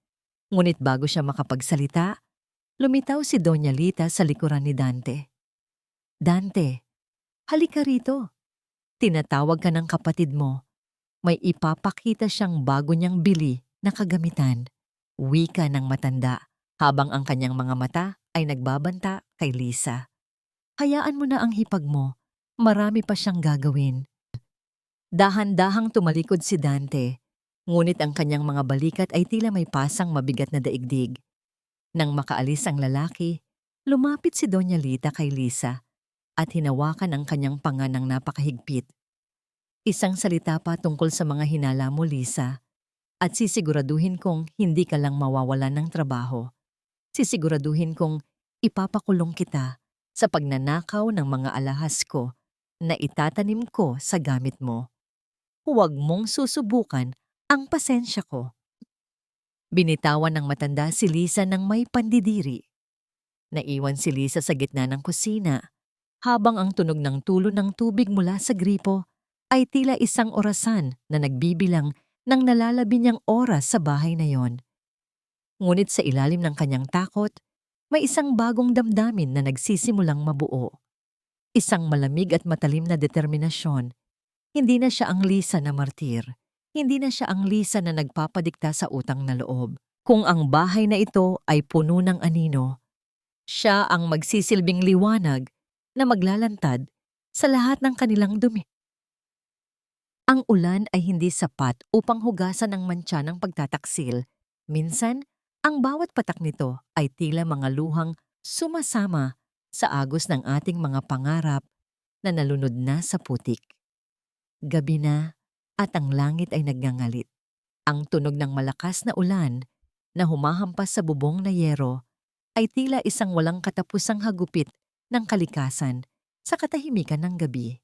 Speaker 1: Ngunit bago siya makapagsalita, lumitaw si Doña Lita sa likuran ni Dante. Dante, halika rito. Tinatawag ka ng kapatid mo. May ipapakita siyang bago niyang bili na kagamitan. Wika ng matanda habang ang kanyang mga mata ay nagbabanta kay Lisa. Hayaan mo na ang hipag mo. Marami pa siyang gagawin. Dahan-dahang tumalikod si Dante, ngunit ang kanyang mga balikat ay tila may pasang mabigat na daigdig. Nang makaalis ang lalaki, lumapit si Doña Lita kay Lisa at hinawakan ang kanyang panga ng napakahigpit. Isang salita pa tungkol sa mga hinala mo, Lisa, at sisiguraduhin kong hindi ka lang mawawalan ng trabaho. Sisiguraduhin kong ipapakulong kita sa pagnanakaw ng mga alahas ko na itatanim ko sa gamit mo. Huwag mong susubukan ang pasensya ko. Binitawan ng matanda si Lisa ng may pandidiri. Naiwan si Lisa sa gitna ng kusina, habang ang tunog ng tulo ng tubig mula sa gripo ay tila isang orasan na nagbibilang ng nalalabi niyang oras sa bahay na yon. Ngunit sa ilalim ng kanyang takot, may isang bagong damdamin na nagsisimulang mabuo. Isang malamig at matalim na determinasyon. Hindi na siya ang Lisa na martir. Hindi na siya ang Lisa na nagpapadikta sa utang na loob. Kung ang bahay na ito ay puno ng anino, siya ang magsisilbing liwanag na maglalantad sa lahat ng kanilang dumi. Ang ulan ay hindi sapat upang hugasan ang mantsa ng pagtataksil. Minsan, ang bawat patak nito ay tila mga luhang sumasama sa agos ng ating mga pangarap na nalunod na sa putik. Gabi na at ang langit ay nagngangalit. Ang tunog ng malakas na ulan na humahampas sa bubong na yero ay tila isang walang katapusang hagupit ng kalikasan sa katahimikan ng gabi.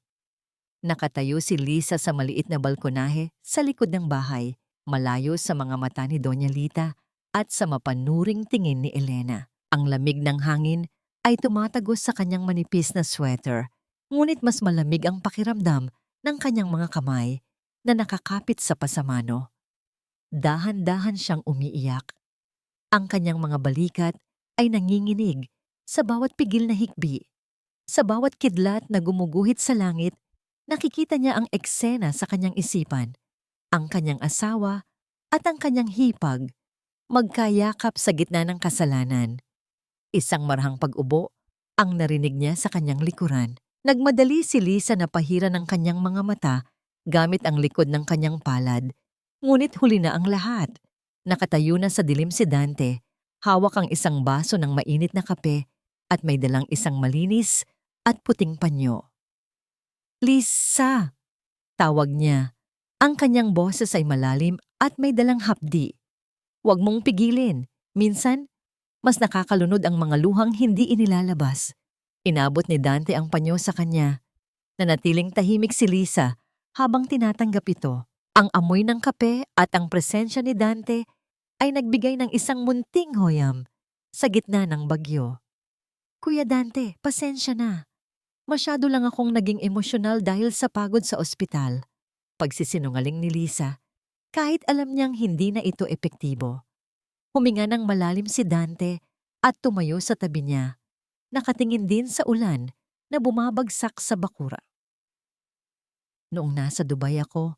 Speaker 1: Nakatayo si Lisa sa maliit na balkonahe sa likod ng bahay, malayo sa mga mata ni Doña Lita at sa mapanuring tingin ni Elena. Ang lamig ng hangin ay tumatagos sa kanyang manipis na sweater, ngunit mas malamig ang pakiramdam ng kanyang mga kamay na nakakapit sa pasamano. Dahan-dahan siyang umiiyak. Ang kanyang mga balikat ay nanginginig sa bawat pigil na hikbi. Sa bawat kidlat na gumuguhit sa langit, nakikita niya ang eksena sa kanyang isipan, ang kanyang asawa at ang kanyang hipag, magkayakap sa gitna ng kasalanan. Isang marahang pag-ubo ang narinig niya sa kanyang likuran. Nagmadali si Lisa na pahira ng kanyang mga mata gamit ang likod ng kanyang palad. Ngunit huli na ang lahat. Nakatayo na sa dilim si Dante, hawak ang isang baso ng mainit na kape at may dalang isang malinis at puting panyo. Lisa! Tawag niya. Ang kanyang boses ay malalim at may dalang hapdi. Huwag mong pigilin. Minsan, mas nakakalunod ang mga luhang hindi inilalabas. Inabot ni Dante ang panyo sa kanya. Nanatiling tahimik si Lisa habang tinatanggap ito. Ang amoy ng kape at ang presensya ni Dante ay nagbigay ng isang munting hoyam sa gitna ng bagyo. Kuya Dante, pasensya na. Masyado lang akong naging emosyonal dahil sa pagod sa ospital. Pagsisinungaling ni Lisa, kahit alam niyang hindi na ito epektibo. Huminga ng malalim si Dante at tumayo sa tabi niya. Nakatingin din sa ulan na bumabagsak sa bakura. Noong nasa Dubai ako,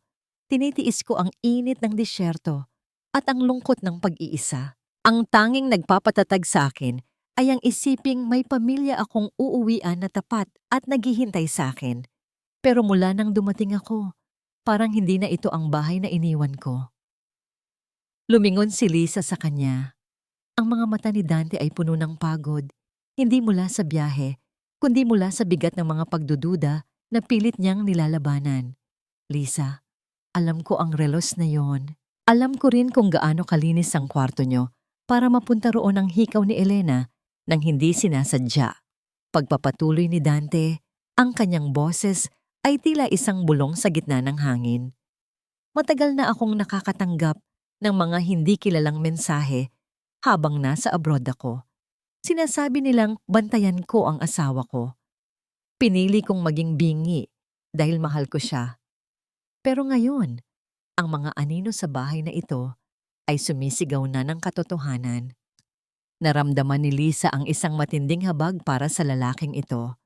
Speaker 1: tinitiis ko ang init ng disyerto at ang lungkot ng pag-iisa. Ang tanging nagpapatatag sa akin ay ang isiping may pamilya akong uuwian na tapat at naghihintay sa akin. Pero mula nang dumating ako, parang hindi na ito ang bahay na iniwan ko. Lumingon si Lisa sa kanya. Ang mga mata ni Dante ay puno ng pagod, hindi mula sa biyahe, kundi mula sa bigat ng mga pagdududa na pilit niyang nilalabanan. Lisa, alam ko ang relos na yon. Alam ko rin kung gaano kalinis ang kwarto niyo para mapunta roon ang hikaw ni Elena nang hindi sinasadya. Pagpapatuloy ni Dante, ang kanyang boses ay tila isang bulong sa gitna ng hangin. Matagal na akong nakakatanggap ng mga hindi kilalang mensahe habang nasa abroad ako. Sinasabi nilang bantayan ko ang asawa ko. Pinili kong maging bingi dahil mahal ko siya. Pero ngayon, ang mga anino sa bahay na ito ay sumisigaw na ng katotohanan. Naramdaman ni Lisa ang isang matinding habag para sa lalaking ito.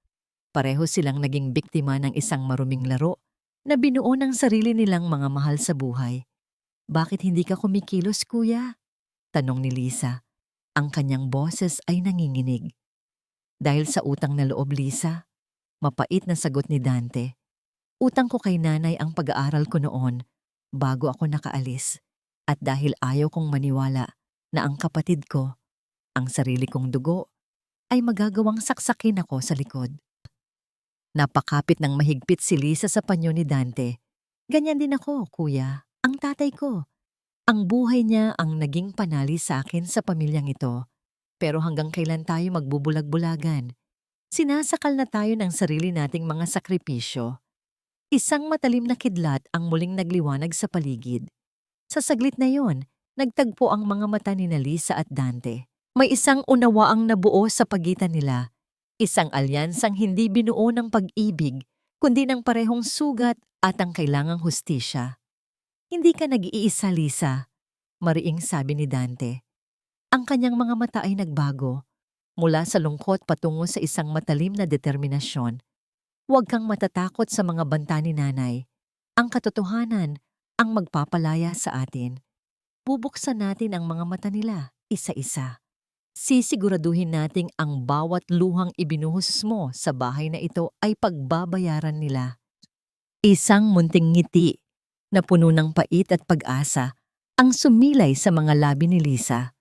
Speaker 1: Pareho silang naging biktima ng isang maruming laro na binuo ng sarili nilang mga mahal sa buhay. Bakit hindi ka kumikilos, kuya? Tanong ni Lisa. Ang kanyang boses ay nanginginig. Dahil sa utang na loob, Lisa, mapait na sagot ni Dante. Utang ko kay nanay ang pag-aaral ko noon bago ako nakaalis. At dahil ayaw kong maniwala na ang kapatid ko, ang sarili kong dugo, ay magagawang saksakin ako sa likod. Napakapit ng mahigpit si Lisa sa panyo ni Dante. Ganyan din ako, kuya. Ang tatay ko. Ang buhay niya ang naging panali sa akin sa pamilyang ito. Pero hanggang kailan tayo magbubulag-bulagan? Sinasakal na tayo ng sarili nating mga sakripisyo. Isang matalim na kidlat ang muling nagliwanag sa paligid. Sa saglit na yon, nagtagpo ang mga mata ni Lisa at Dante. May isang unawaang nabuo sa pagitan nila. Isang alyansang hindi binuo ng pag-ibig, kundi ng parehong sugat at ang kailangang hustisya. Hindi ka nag-iisa, Lisa, mariing sabi ni Dante. Ang kanyang mga mata ay nagbago, mula sa lungkot patungo sa isang matalim na determinasyon. Huwag kang matatakot sa mga banta ni nanay. Ang katotohanan ang magpapalaya sa atin. Bubuksan natin ang mga mata nila, isa-isa. Sisiguraduhin nating ang bawat luhang ibinuhos mo sa bahay na ito ay pagbabayaran nila. Isang munting ngiti na puno ng pait at pag-asa ang sumilay sa mga labi ni Lisa.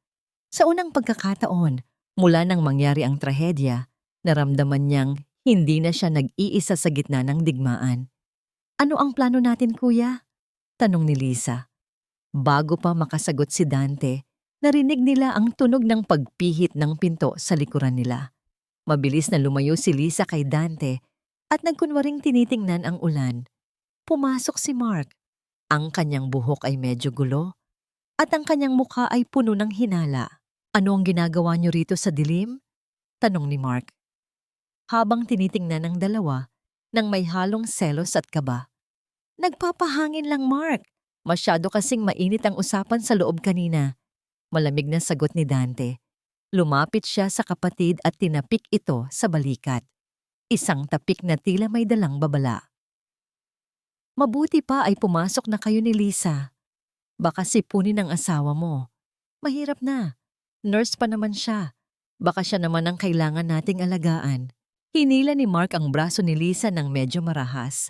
Speaker 1: Sa unang pagkakataon, mula nang mangyari ang trahedya, naramdaman niyang hindi na siya nag-iisa sa gitna ng digmaan. Ano ang plano natin, kuya? Tanong ni Lisa. Bago pa makasagot si Dante, narinig nila ang tunog ng pagpihit ng pinto sa likuran nila. Mabilis na lumayo si Lisa kay Dante at nagkunwaring tinitingnan ang ulan. Pumasok si Mark. Ang kanyang buhok ay medyo gulo at ang kanyang mukha ay puno ng hinala. Ano ang ginagawa niyo rito sa dilim? Tanong ni Mark. Habang tinitingnan ng dalawa nang may halong selos at kaba. Nagpapahangin lang, Mark. Masyado kasing mainit ang usapan sa loob kanina. Malamig na sagot ni Dante. Lumapit siya sa kapatid at tinapik ito sa balikat. Isang tapik na tila may dalang babala. Mabuti pa ay pumasok na kayo ni Lisa. Baka sipunin ang asawa mo. Mahirap na. Nurse pa naman siya. Baka siya naman ang kailangan nating alagaan. Hinila ni Mark ang braso ni Lisa ng medyo marahas.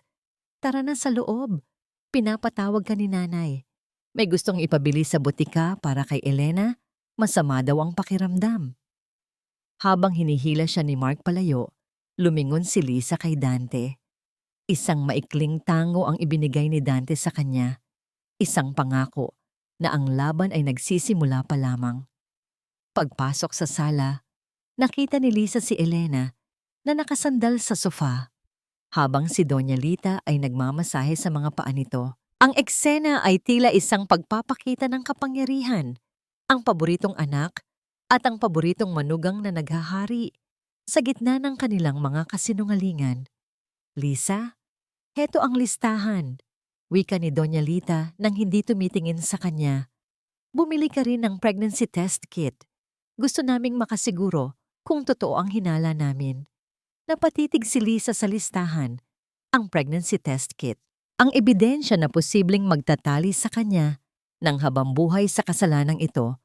Speaker 1: Tara na sa loob. Pinapatawag ka ni nanay. May gustong ipabili sa butika para kay Elena, masama daw ang pakiramdam. Habang hinihila siya ni Mark palayo, lumingon si Lisa kay Dante. Isang maikling tango ang ibinigay ni Dante sa kanya. Isang pangako na ang laban ay nagsisimula pa lamang. Pagpasok sa sala, nakita ni Lisa si Elena na nakasandal sa sofa, habang si Doña Lita ay nagmamasahe sa mga paa nito. Ang eksena ay tila isang pagpapakita ng kapangyarihan, ang paboritong anak at ang paboritong manugang na naghahari sa gitna ng kanilang mga kasinungalingan. Lisa, heto ang listahan, wika ni Doña Lita nang hindi tumitingin sa kanya. Bumili ka rin ng pregnancy test kit. Gusto naming makasiguro kung totoo ang hinala namin. Napatitig si Lisa sa listahan, ang pregnancy test kit. Ang ebidensya na posibleng magtatali sa kanya ng habambuhay sa kasalanang ito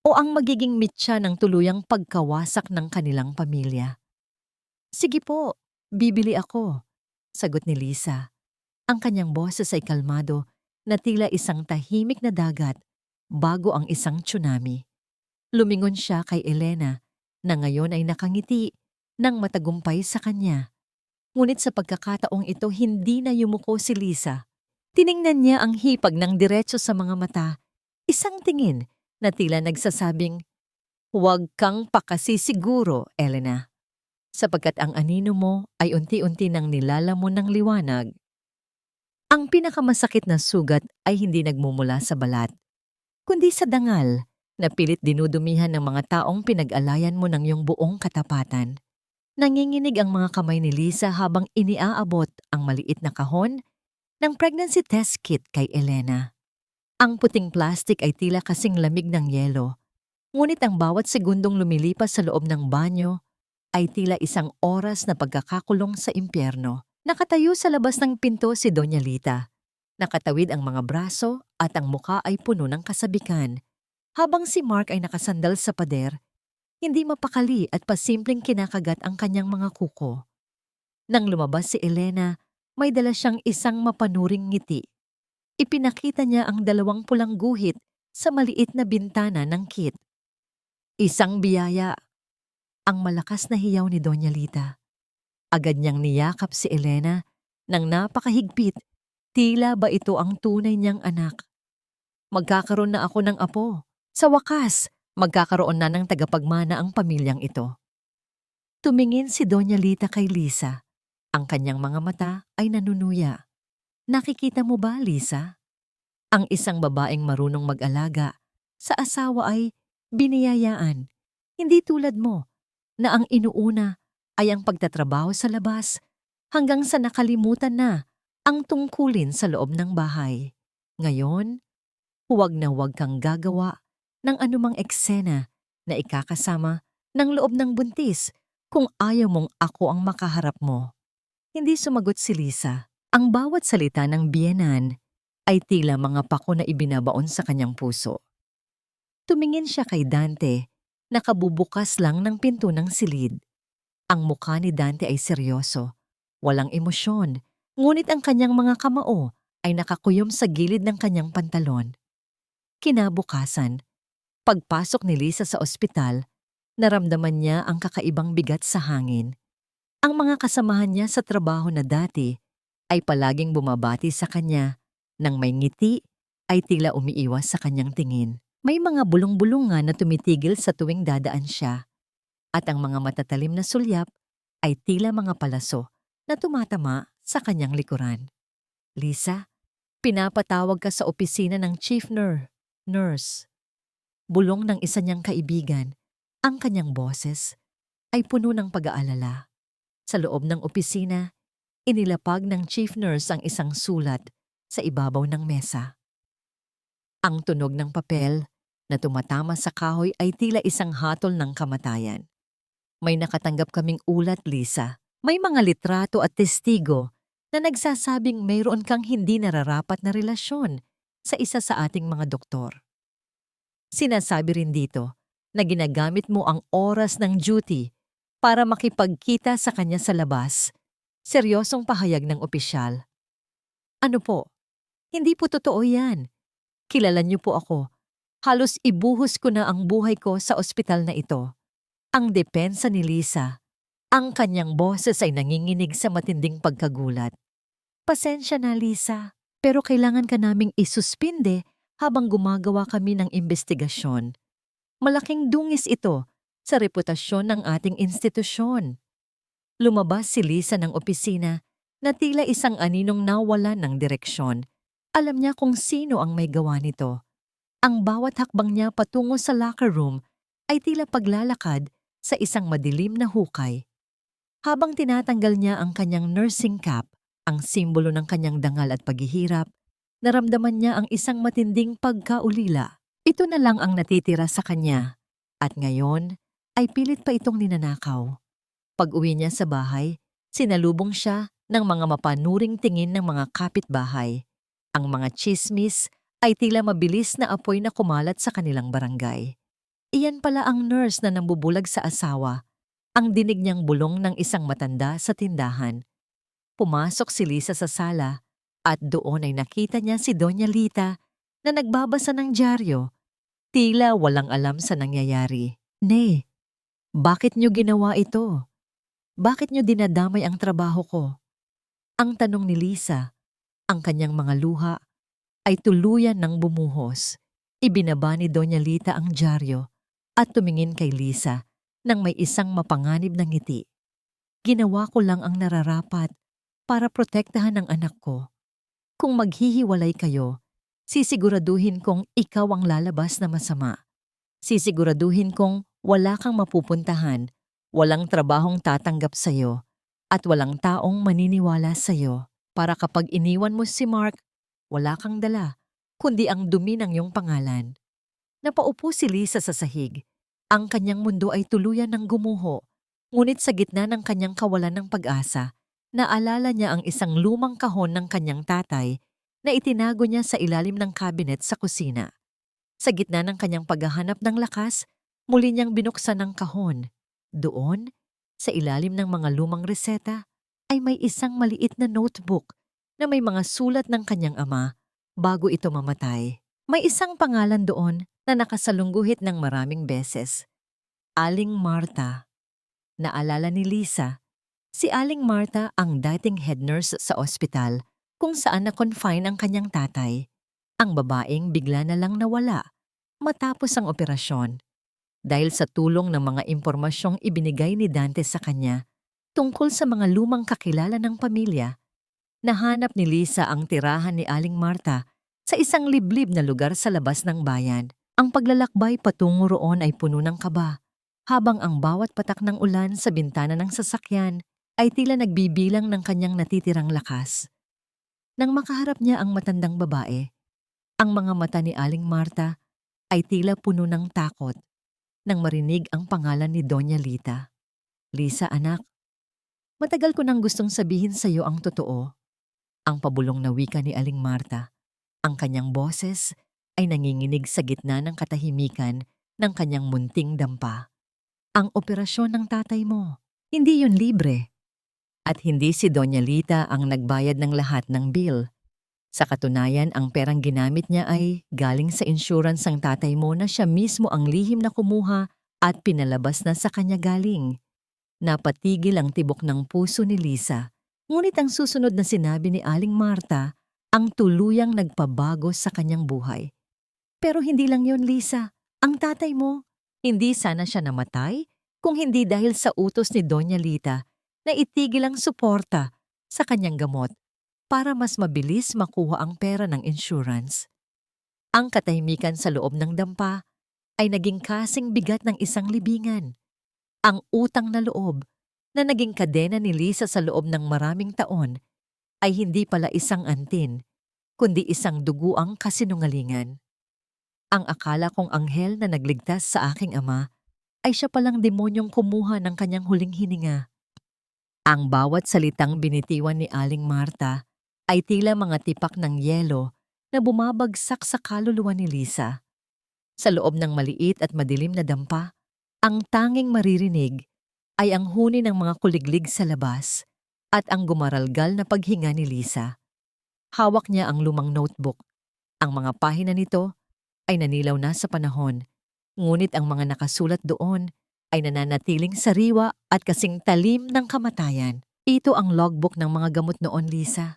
Speaker 1: o ang magiging mitya ng tuluyang pagkawasak ng kanilang pamilya. Sige po, bibili ako, sagot ni Lisa. Ang kanyang boses ay kalmado na tila isang tahimik na dagat bago ang isang tsunami. Lumingon siya kay Elena na ngayon ay nakangiti ng matagumpay sa kanya. Ngunit sa pagkakataong ito hindi na yumuko si Lisa. Tiningnan niya ang hipag ng diretso sa mga mata, isang tingin na tila nagsasabing, "Huwag kang pakasisiguro, Elena, sapagkat ang anino mo ay unti-unti nang nilalamon ng liwanag." Ang pinakamasakit na sugat ay hindi nagmumula sa balat, kundi sa dangal na pilit dinudumihan ng mga taong pinag-alayan mo ng iyong buong katapatan. Nanginginig ang mga kamay ni Lisa habang iniaabot ang maliit na kahon ng pregnancy test kit kay Elena. Ang puting plastik ay tila kasing lamig ng yelo, ngunit ang bawat segundong lumilipas sa loob ng banyo ay tila isang oras na pagkakakulong sa impyerno. Nakatayo sa labas ng pinto si Doña Lita. Nakatawid ang mga braso at ang muka ay puno ng kasabikan, habang si Mark ay nakasandal sa pader, hindi mapakali at pasimpleng kinakagat ang kanyang mga kuko. Nang lumabas si Elena, may dala siyang isang mapanuring ngiti. Ipinakita niya ang 2 pulang guhit sa maliit na bintana ng kit. Isang biyaya. Ang malakas na hiyaw ni Doña Lita. Agad niyang niyakap si Elena nang napakahigpit, tila ba ito ang tunay niyang anak. Magkakaroon na ako ng apo. Sa wakas, magkakaroon na ng tagapagmana ang pamilyang ito. Tumingin si Doña Lita kay Lisa. Ang kanyang mga mata ay nanunuya. Nakikita mo ba, Lisa? Ang isang babaeng marunong mag-alaga sa asawa ay biniyayaan. Hindi tulad mo na ang inuuna ay ang pagtatrabaho sa labas hanggang sa nakalimutan na ang tungkulin sa loob ng bahay. Ngayon, huwag na huwag kang gagawa ng anumang eksena na ikakasama ng loob ng buntis kung ayaw mong ako ang makaharap mo. Hindi sumagot si Lisa. Ang bawat salita ng biyenan ay tila mga pako na ibinabaon sa kanyang puso. Tumingin siya kay Dante, nakabubukas lang ng pinto ng silid. Ang mukha ni Dante ay seryoso, walang emosyon, ngunit ang kanyang mga kamao ay nakakuyom sa gilid ng kanyang pantalon. Kinabukasan, pagpasok ni Lisa sa ospital, naramdaman niya ang kakaibang bigat sa hangin. Ang mga kasamahan niya sa trabaho na dati ay palaging bumabati sa kanya, nang may ngiti ay tila umiiwas sa kanyang tingin. May mga bulong-bulungan na tumitigil sa tuwing dadaan siya, at ang mga matatalim na sulyap ay tila mga palaso na tumatama sa kanyang likuran. "Lisa, pinapatawag ka sa opisina ng chief nurse." Bulong ng isa niyang kaibigan. Ang kanyang boses ay puno ng pag-aalala. Sa loob ng opisina, inilapag ng chief nurse ang isang sulat sa ibabaw ng mesa. Ang tunog ng papel na tumatama sa kahoy ay tila isang hatol ng kamatayan. "May nakatanggap kaming ulat, Lisa. May mga litrato at testigo na nagsasabing mayroon kang hindi nararapat na relasyon sa isa sa ating mga doktor. Sinasabi rin dito na ginagamit mo ang oras ng duty para makipagkita sa kanya sa labas." Seryosong pahayag ng opisyal. "Ano po? Hindi po totoo yan. Kilala niyo po ako. Halos ibuhos ko na ang buhay ko sa ospital na ito." Ang depensa ni Lisa. Ang kanyang boses ay nanginginig sa matinding pagkagulat. "Pasensya na, Lisa, pero kailangan ka naming isuspinde habang gumagawa kami ng investigasyon. Malaking dungis ito sa reputasyon ng ating institusyon." Lumabas si Lisa ng opisina na tila isang aninong nawalan ng direksyon. Alam niya kung sino ang may gawa nito. Ang bawat hakbang niya patungo sa locker room ay tila paglalakad sa isang madilim na hukay. Habang tinatanggal niya ang kanyang nursing cap, ang simbolo ng kanyang dangal at paghihirap, naramdaman niya ang isang matinding pagkaulila. Ito na lang ang natitira sa kanya, at ngayon ay pilit pa itong ninanakaw. Pag-uwi niya sa bahay, sinalubong siya ng mga mapanuring tingin ng mga kapitbahay. Ang mga tsismis ay tila mabilis na apoy na kumalat sa kanilang barangay. Iyan pala ang nurse na nambubulag sa asawa. Ang dinig niyang bulong ng isang matanda sa tindahan. Pumasok si Lisa sa sala at doon ay nakita niya si Doña Lita na nagbabasa ng dyaryo. Tila walang alam sa nangyayari. "Ne, bakit niyo ginawa ito? Bakit niyo dinadamay ang trabaho ko?" Ang tanong ni Lisa. Ang kanyang mga luha ay tuluyan ng bumuhos. Ibinaba ni Doña Lita ang dyaryo at tumingin kay Lisa nang may isang mapanganib na ngiti. "Ginawa ko lang ang nararapat para protektahan ang anak ko. Kung maghihiwalay kayo, sisiguraduhin kong ikaw ang lalabas na masama. Sisiguraduhin kong wala kang mapupuntahan, walang trabahong tatanggap sa'yo, at walang taong maniniwala sa'yo para kapag iniwan mo si Mark, wala kang dala, kundi ang dumi ng iyong pangalan." Napaupo si Lisa sa sahig. Ang kanyang mundo ay tuluyan ng gumuho, ngunit sa gitna ng kanyang kawalan ng pag-asa, naalala niya ang isang lumang kahon ng kanyang tatay na itinago niya sa ilalim ng cabinet sa kusina. Sa gitna ng kanyang paghahanap ng lakas, muli niyang binuksan ang kahon. Doon, sa ilalim ng mga lumang reseta, ay may isang maliit na notebook na may mga sulat ng kanyang ama bago ito mamatay. May isang pangalan doon na nakasalungguhit ng maraming beses. Aling Marta. Naalala ni Lisa, si Aling Marta ang dating head nurse sa ospital kung saan na-confine ang kanyang tatay. Ang babaeng bigla na lang nawala matapos ang operasyon. Dahil sa tulong ng mga impormasyong ibinigay ni Dante sa kanya tungkol sa mga lumang kakilala ng pamilya, nahanap ni Lisa ang tirahan ni Aling Marta sa isang liblib na lugar sa labas ng bayan. Ang paglalakbay patungo roon ay puno ng kaba, habang ang bawat patak ng ulan sa bintana ng sasakyan ay tila nagbibilang ng kanyang natitirang lakas. Nang makaharap niya ang matandang babae, ang mga mata ni Aling Marta ay tila puno ng takot nang marinig ang pangalan ni Doña Lita. "Lisa, anak, matagal ko nang gustong sabihin sa iyo ang totoo." Ang pabulong na wika ni Aling Marta. Ang kanyang boses ay nanginginig sa gitna ng katahimikan ng kanyang munting dampa. "Ang operasyon ng tatay mo, hindi yun libre. At hindi si Doña Lita ang nagbayad ng lahat ng bill. Sa katunayan, ang perang ginamit niya ay galing sa insurance ng tatay mo na siya mismo ang lihim na kumuha at pinalabas na sa kanya galing." Napatigil ang tibok ng puso ni Lisa. Ngunit ang susunod na sinabi ni Aling Marta ang tuluyang nagpabago sa kanyang buhay. "Pero hindi lang yon, Lisa. Ang tatay mo, hindi sana siya namatay kung hindi dahil sa utos ni Doña Lita na itigil ang suporta sa kanyang gamot para mas mabilis makuha ang pera ng insurance." Ang katahimikan sa loob ng dampa ay naging kasing bigat ng isang libingan. Ang utang na loob na naging kadena ni Lisa sa loob ng maraming taon ay hindi pala isang antin, kundi isang duguang kasinungalingan. Ang akala kong anghel na nagligtas sa aking ama ay siya palang demonyong kumuha ng kanyang huling hininga. Ang bawat salitang binitiwan ni Aling Marta ay tila mga tipak ng yelo na bumabagsak sa kaluluwa ni Lisa. Sa loob ng maliit at madilim na dampa, ang tanging maririnig ay ang huni ng mga kuliglig sa labas at ang gumaralgal na paghinga ni Lisa. Hawak niya ang lumang notebook. Ang mga pahina nito ay nanilaw na sa panahon, ngunit ang mga nakasulat doon ay nananatiling sariwa at kasing talim ng kamatayan. Ito ang logbook ng mga gamot noon, Lisa.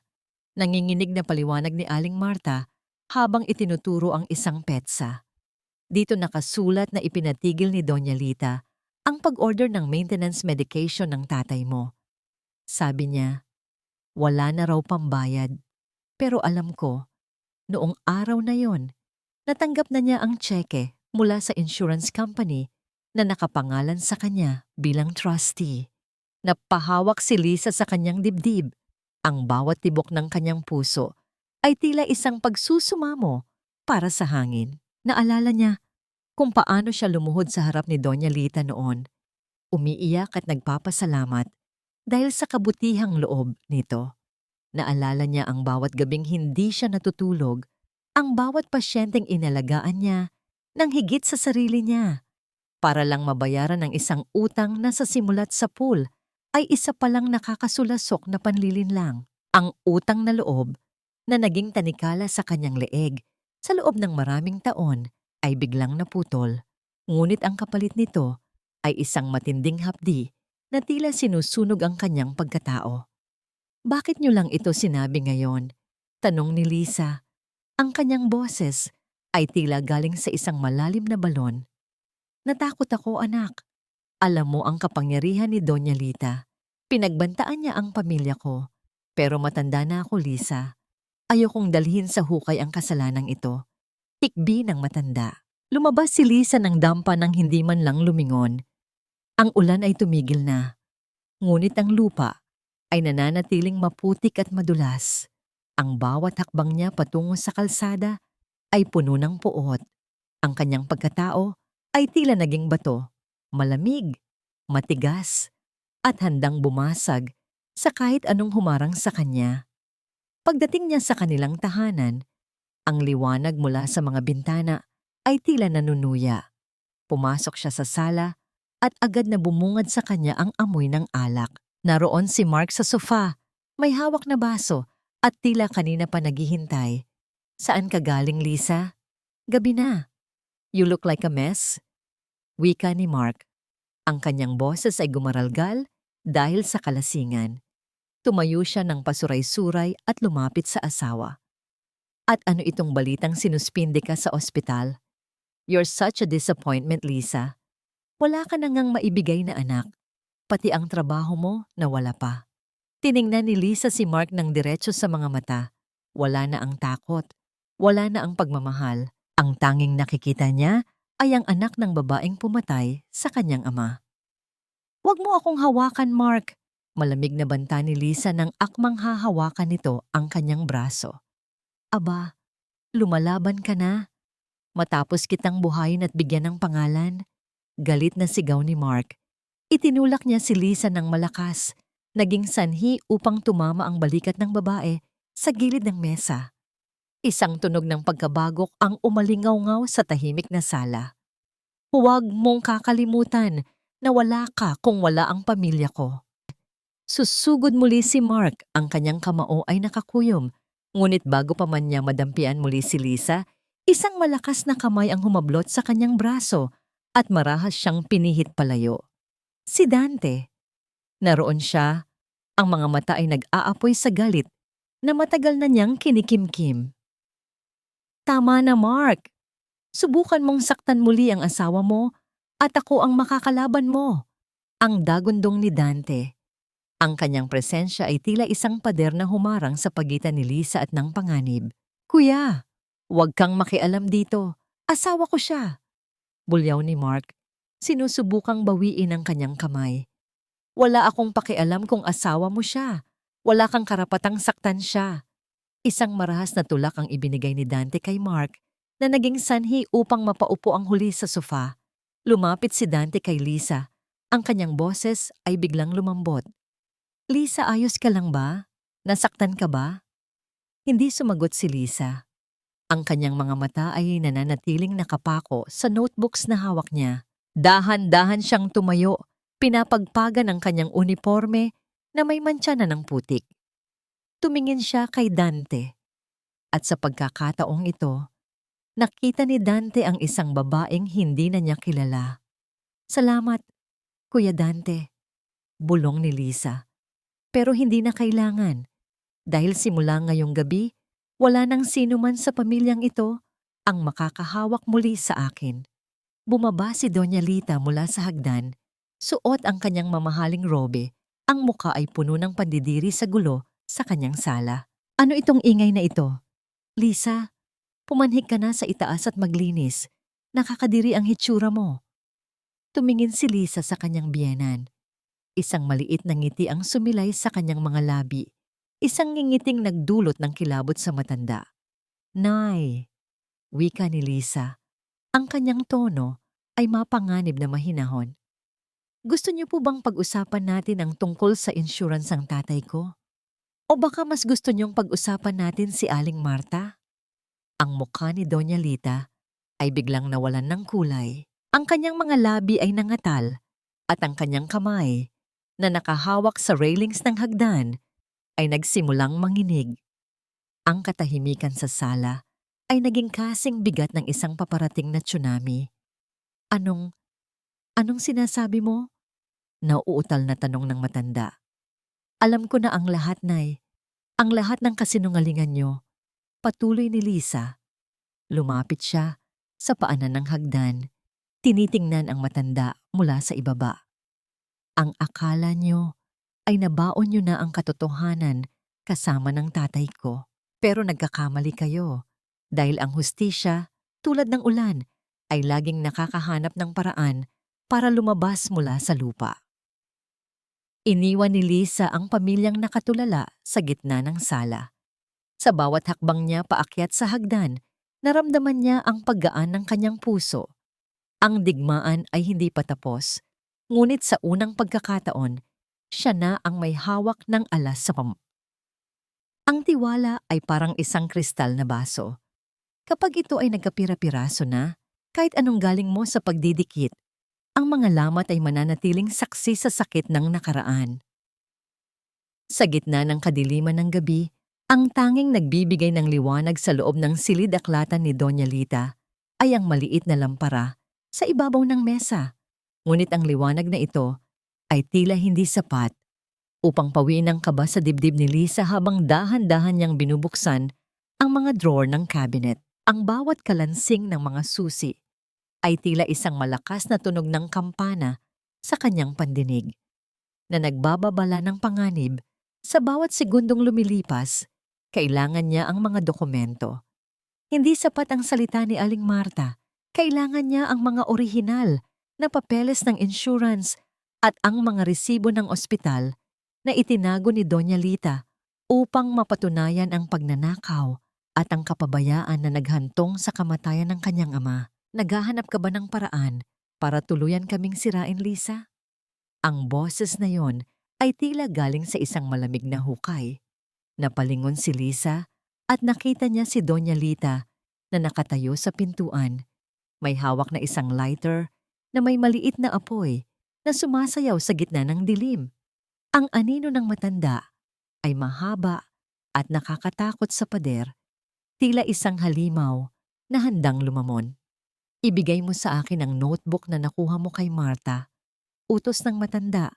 Speaker 1: Nanginginig na paliwanag ni Aling Marta habang itinuturo ang isang petsa. Dito nakasulat na ipinatigil ni Doña Lita ang pag-order ng maintenance medication ng tatay mo. Sabi niya, wala na raw pambayad. Pero alam ko, noong araw na yon, natanggap na niya ang tseke mula sa insurance company na nakapangalan sa kanya bilang trustee. Napahawak si Lisa sa kanyang dibdib. Ang bawat tibok ng kanyang puso ay tila isang pagsusumamo para sa hangin. Naalala niya kung paano siya lumuhod sa harap ni Doña Lita noon. Umiiyak at nagpapasalamat Dahil sa kabutihang loob nito, naalala niya ang bawat gabing hindi siya natutulog, ang bawat pasyenteng inalagaan niya ng higit sa sarili niya. Para lang mabayaran ang isang utang na sa simulat sa pool ay isa palang nakakasulasok na panlilinlang. Ang utang na loob na naging tanikala sa kanyang leeg sa loob ng maraming taon ay biglang naputol. Ngunit ang kapalit nito ay isang matinding hapdi na tila sinusunog ang kanyang pagkatao. Bakit niyo lang ito sinabi ngayon? Tanong ni Lisa. Ang kanyang boses ay tila galing sa isang malalim na balon. Natakot ako, anak. Alam mo ang kapangyarihan ni Doña Lita. Pinagbantaan niya ang pamilya ko. Pero matanda na ako, Lisa. Ayokong dalhin sa hukay ang kasalanang ito. Tikbi ng matanda. Lumabas si Lisa ng dampa nang hindi man lang lumingon. Ang ulan ay tumigil na. Ngunit ang lupa ay nananatiling maputik at madulas. Ang bawat hakbang niya patungo sa kalsada ay puno ng puot. Ang kanyang pagkatao ay tila naging bato, malamig, matigas, at handang bumasag sa kahit anong humarang sa kanya. Pagdating niya sa kanilang tahanan, ang liwanag mula sa mga bintana ay tila nanunuya. Pumasok siya sa sala at agad na bumungad sa kanya ang amoy ng alak. Naroon si Mark sa sofa, may hawak na baso at tila kanina pa naghihintay. Saan ka galing, Lisa? Gabi na. You look like a mess. Wika ni Mark. Ang kanyang boses ay gumaralgal dahil sa kalasingan. Tumayo siya ng pasuray-suray at lumapit sa asawa. At ano itong balitang sinuspinde ka sa ospital? You're such a disappointment, Lisa. Wala ka na ngang maibigay na anak. Pati ang trabaho mo nawala pa. Tiningnan ni Lisa si Mark ng diretso sa mga mata. Wala na ang takot. Wala na ang pagmamahal. Ang tanging nakikita niya ay ang anak ng babaeng pumatay sa kanyang ama. Huwag mo akong hawakan, Mark. Malamig na banta ni Lisa nang akmang hahawakan nito ang kanyang braso. Aba, lumalaban ka na. Matapos kitang buhayin at bigyan ng pangalan. Galit na sigaw ni Mark. Itinulak niya si Lisa ng malakas. Naging sanhi upang tumama ang balikat ng babae sa gilid ng mesa. Isang tunog ng pagkabagok ang umalingaw-ngaw sa tahimik na sala. Huwag mong kakalimutan na wala ka kung wala ang pamilya ko. Susugod muli si Mark, ang kanyang kamao ay nakakuyom. Ngunit bago pa man niya madampian muli si Lisa, isang malakas na kamay ang humablot sa kanyang braso at marahas siyang pinihit palayo. Si Dante. Naroon siya, ang mga mata ay nag-aapoy sa galit na matagal na niyang kinikimkim. Tama na, Mark. Subukan mong saktan muli ang asawa mo at ako ang makakalaban mo. Ang dagundong ni Dante. Ang kanyang presensya ay tila isang pader na humarang sa pagitan ni Lisa at ng panganib. Kuya, huwag kang makialam dito. Asawa ko siya. Bulyaw ni Mark. Sinusubukang bawiin ang kanyang kamay. Wala akong pakialam kung asawa mo siya. Wala kang karapatang saktan siya. Isang marahas na tulak ang ibinigay ni Dante kay Mark na naging sanhi upang mapaupo ang huli sa sofa. Lumapit si Dante kay Lisa. Ang kanyang boses ay biglang lumambot. Lisa, ayos ka lang ba? Nasaktan ka ba? Hindi sumagot si Lisa. Ang kanyang mga mata ay nananatiling nakapako sa notebooks na hawak niya. Dahan-dahan siyang tumayo, pinapagpagan ang kanyang uniforme na may mantsa na ng putik. Tumingin siya kay Dante. At sa pagkakataong ito, nakita ni Dante ang isang babaeng hindi na niya kilala. Salamat, Kuya Dante. Bulong ni Lisa. Pero hindi na kailangan. Dahil simula ngayong gabi, wala nang sino man sa pamilyang ito ang makakahawak muli sa akin. Bumaba si Doña Lita mula sa hagdan, suot ang kanyang mamahaling robe, ang muka ay puno ng pandidiri sa gulo sa kanyang sala. Ano itong ingay na ito? Lisa, pumanhik ka na sa itaas at maglinis. Nakakadiri ang hitsura mo. Tumingin si Lisa sa kanyang biyenan. Isang maliit na ngiti ang sumilay sa kanyang mga labi. Isang ngingiting nagdulot ng kilabot sa matanda. Nay, wika ni Lisa. Ang kanyang tono ay mapanganib na mahinahon. Gusto niyo po bang pag-usapan natin ang tungkol sa insurance ng tatay ko? O baka mas gusto niyong pag-usapan natin si Aling Marta? Ang mukha ni Doña Lita ay biglang nawalan ng kulay. Ang kanyang mga labi ay nangatal at ang kanyang kamay na nakahawak sa railings ng hagdan ay nagsimulang manginig. Ang katahimikan sa sala ay naging kasing bigat ng isang paparating na tsunami. Anong, anong sinasabi mo? Nauutal na tanong ng matanda. Alam ko na ang lahat, Nay. Ang lahat ng kasinungalingan niyo. Patuloy ni Lisa. Lumapit siya sa paanan ng hagdan. Tinitingnan ang matanda mula sa ibaba. Ang akala niyo ay nabaon niyo na ang katotohanan kasama ng tatay ko. Pero nagkakamali kayo dahil ang hustisya, tulad ng ulan, ay laging nakakahanap ng paraan para lumabas mula sa lupa. Iniwan ni Lisa ang pamilyang nakatulala sa gitna ng sala. Sa bawat hakbang niya paakyat sa hagdan, naramdaman niya ang paggaan ng kanyang puso. Ang digmaan ay hindi pa tapos, ngunit sa unang pagkakataon, siya na ang may hawak ng alas sa Ang tiwala ay parang isang kristal na baso. Kapag ito ay nagkapira-piraso na, kahit anong galing mo sa pagdidikit, ang mga lamat ay mananatiling saksi sa sakit ng nakaraan. Sa gitna ng kadiliman ng gabi, ang tanging nagbibigay ng liwanag sa loob ng silid-aklatan ni Doña Lita ay ang maliit na lampara sa ibabaw ng mesa. Ngunit ang liwanag na ito ay tila hindi sapat upang pawiin ang kaba sa dibdib ni Lisa habang dahan-dahan niyang binubuksan ang mga drawer ng cabinet. Ang bawat kalansing ng mga susi ay tila isang malakas na tunog ng kampana sa kanyang pandinig, na nagbababala ng panganib. Sa bawat segundong lumilipas, kailangan niya ang mga dokumento. Hindi sapat ang salita ni Aling Marta. Kailangan niya ang mga orihinal na papeles ng insurance at ang mga resibo ng ospital na itinago ni Doña Lita upang mapatunayan ang pagnanakaw at ang kapabayaan na naghantong sa kamatayan ng kanyang ama. Naghahanap ka ba ng paraan para tuluyan kaming sirain, Lisa? Ang boses na yon ay tila galing sa isang malamig na hukay. Napalingon si Lisa at nakita niya si Doña Lita na nakatayo sa pintuan. May hawak na isang lighter na may maliit na apoy na sumasayaw sa gitna ng dilim. Ang anino ng matanda ay mahaba at nakakatakot sa pader, tila isang halimaw na handang lumamon. Ibigay mo sa akin ang notebook na nakuha mo kay Marta. Utos ng matanda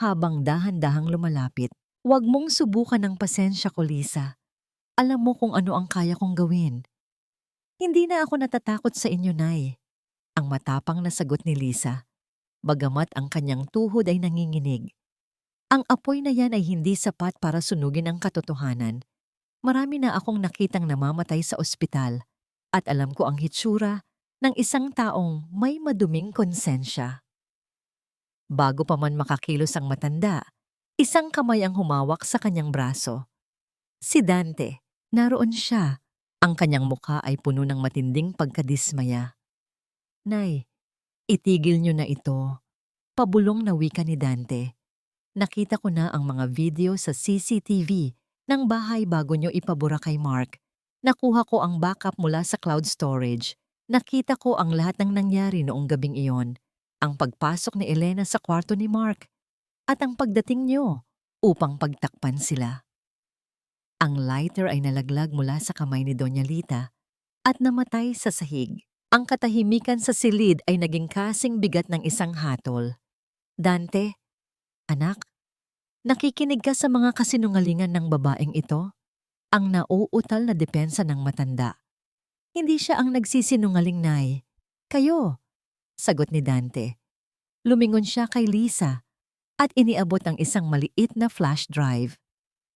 Speaker 1: habang dahan-dahang lumalapit. Huwag mong subukan ng pasensya ko, Lisa. Alam mo kung ano ang kaya kong gawin. Hindi na ako natatakot sa inyo, Nay. Ang matapang na sagot ni Lisa, bagamat ang kanyang tuhod ay nanginginig. Ang apoy na yan ay hindi sapat para sunugin ang katotohanan. Marami na akong nakitang namamatay sa ospital at alam ko ang hitsura ng isang taong may maduming konsensya. Bago pa man makakilos ang matanda, isang kamay ang humawak sa kanyang braso. Si Dante, naroon siya. Ang kanyang mukha ay puno ng matinding pagkadismaya. Nay, itigil niyo na ito. Pabulong na wika ni Dante. Nakita ko na ang mga video sa CCTV ng bahay bago niyo ipabura kay Mark. Nakuha ko ang backup mula sa cloud storage. Nakita ko ang lahat ng nangyari noong gabing iyon, ang pagpasok ni Elena sa kwarto ni Mark, at ang pagdating niyo upang pagtakpan sila. Ang lighter ay nalaglag mula sa kamay ni Doña Lita at namatay sa sahig. Ang katahimikan sa silid ay naging kasing bigat ng isang hatol. Dante, anak, nakikinig ka sa mga kasinungalingan ng babaeng ito? Ang nauutal na depensa ng matanda. Hindi siya ang nagsisinungaling, Nay. Kayo, sagot ni Dante. Lumingon siya kay Lisa at iniabot ang isang maliit na flash drive.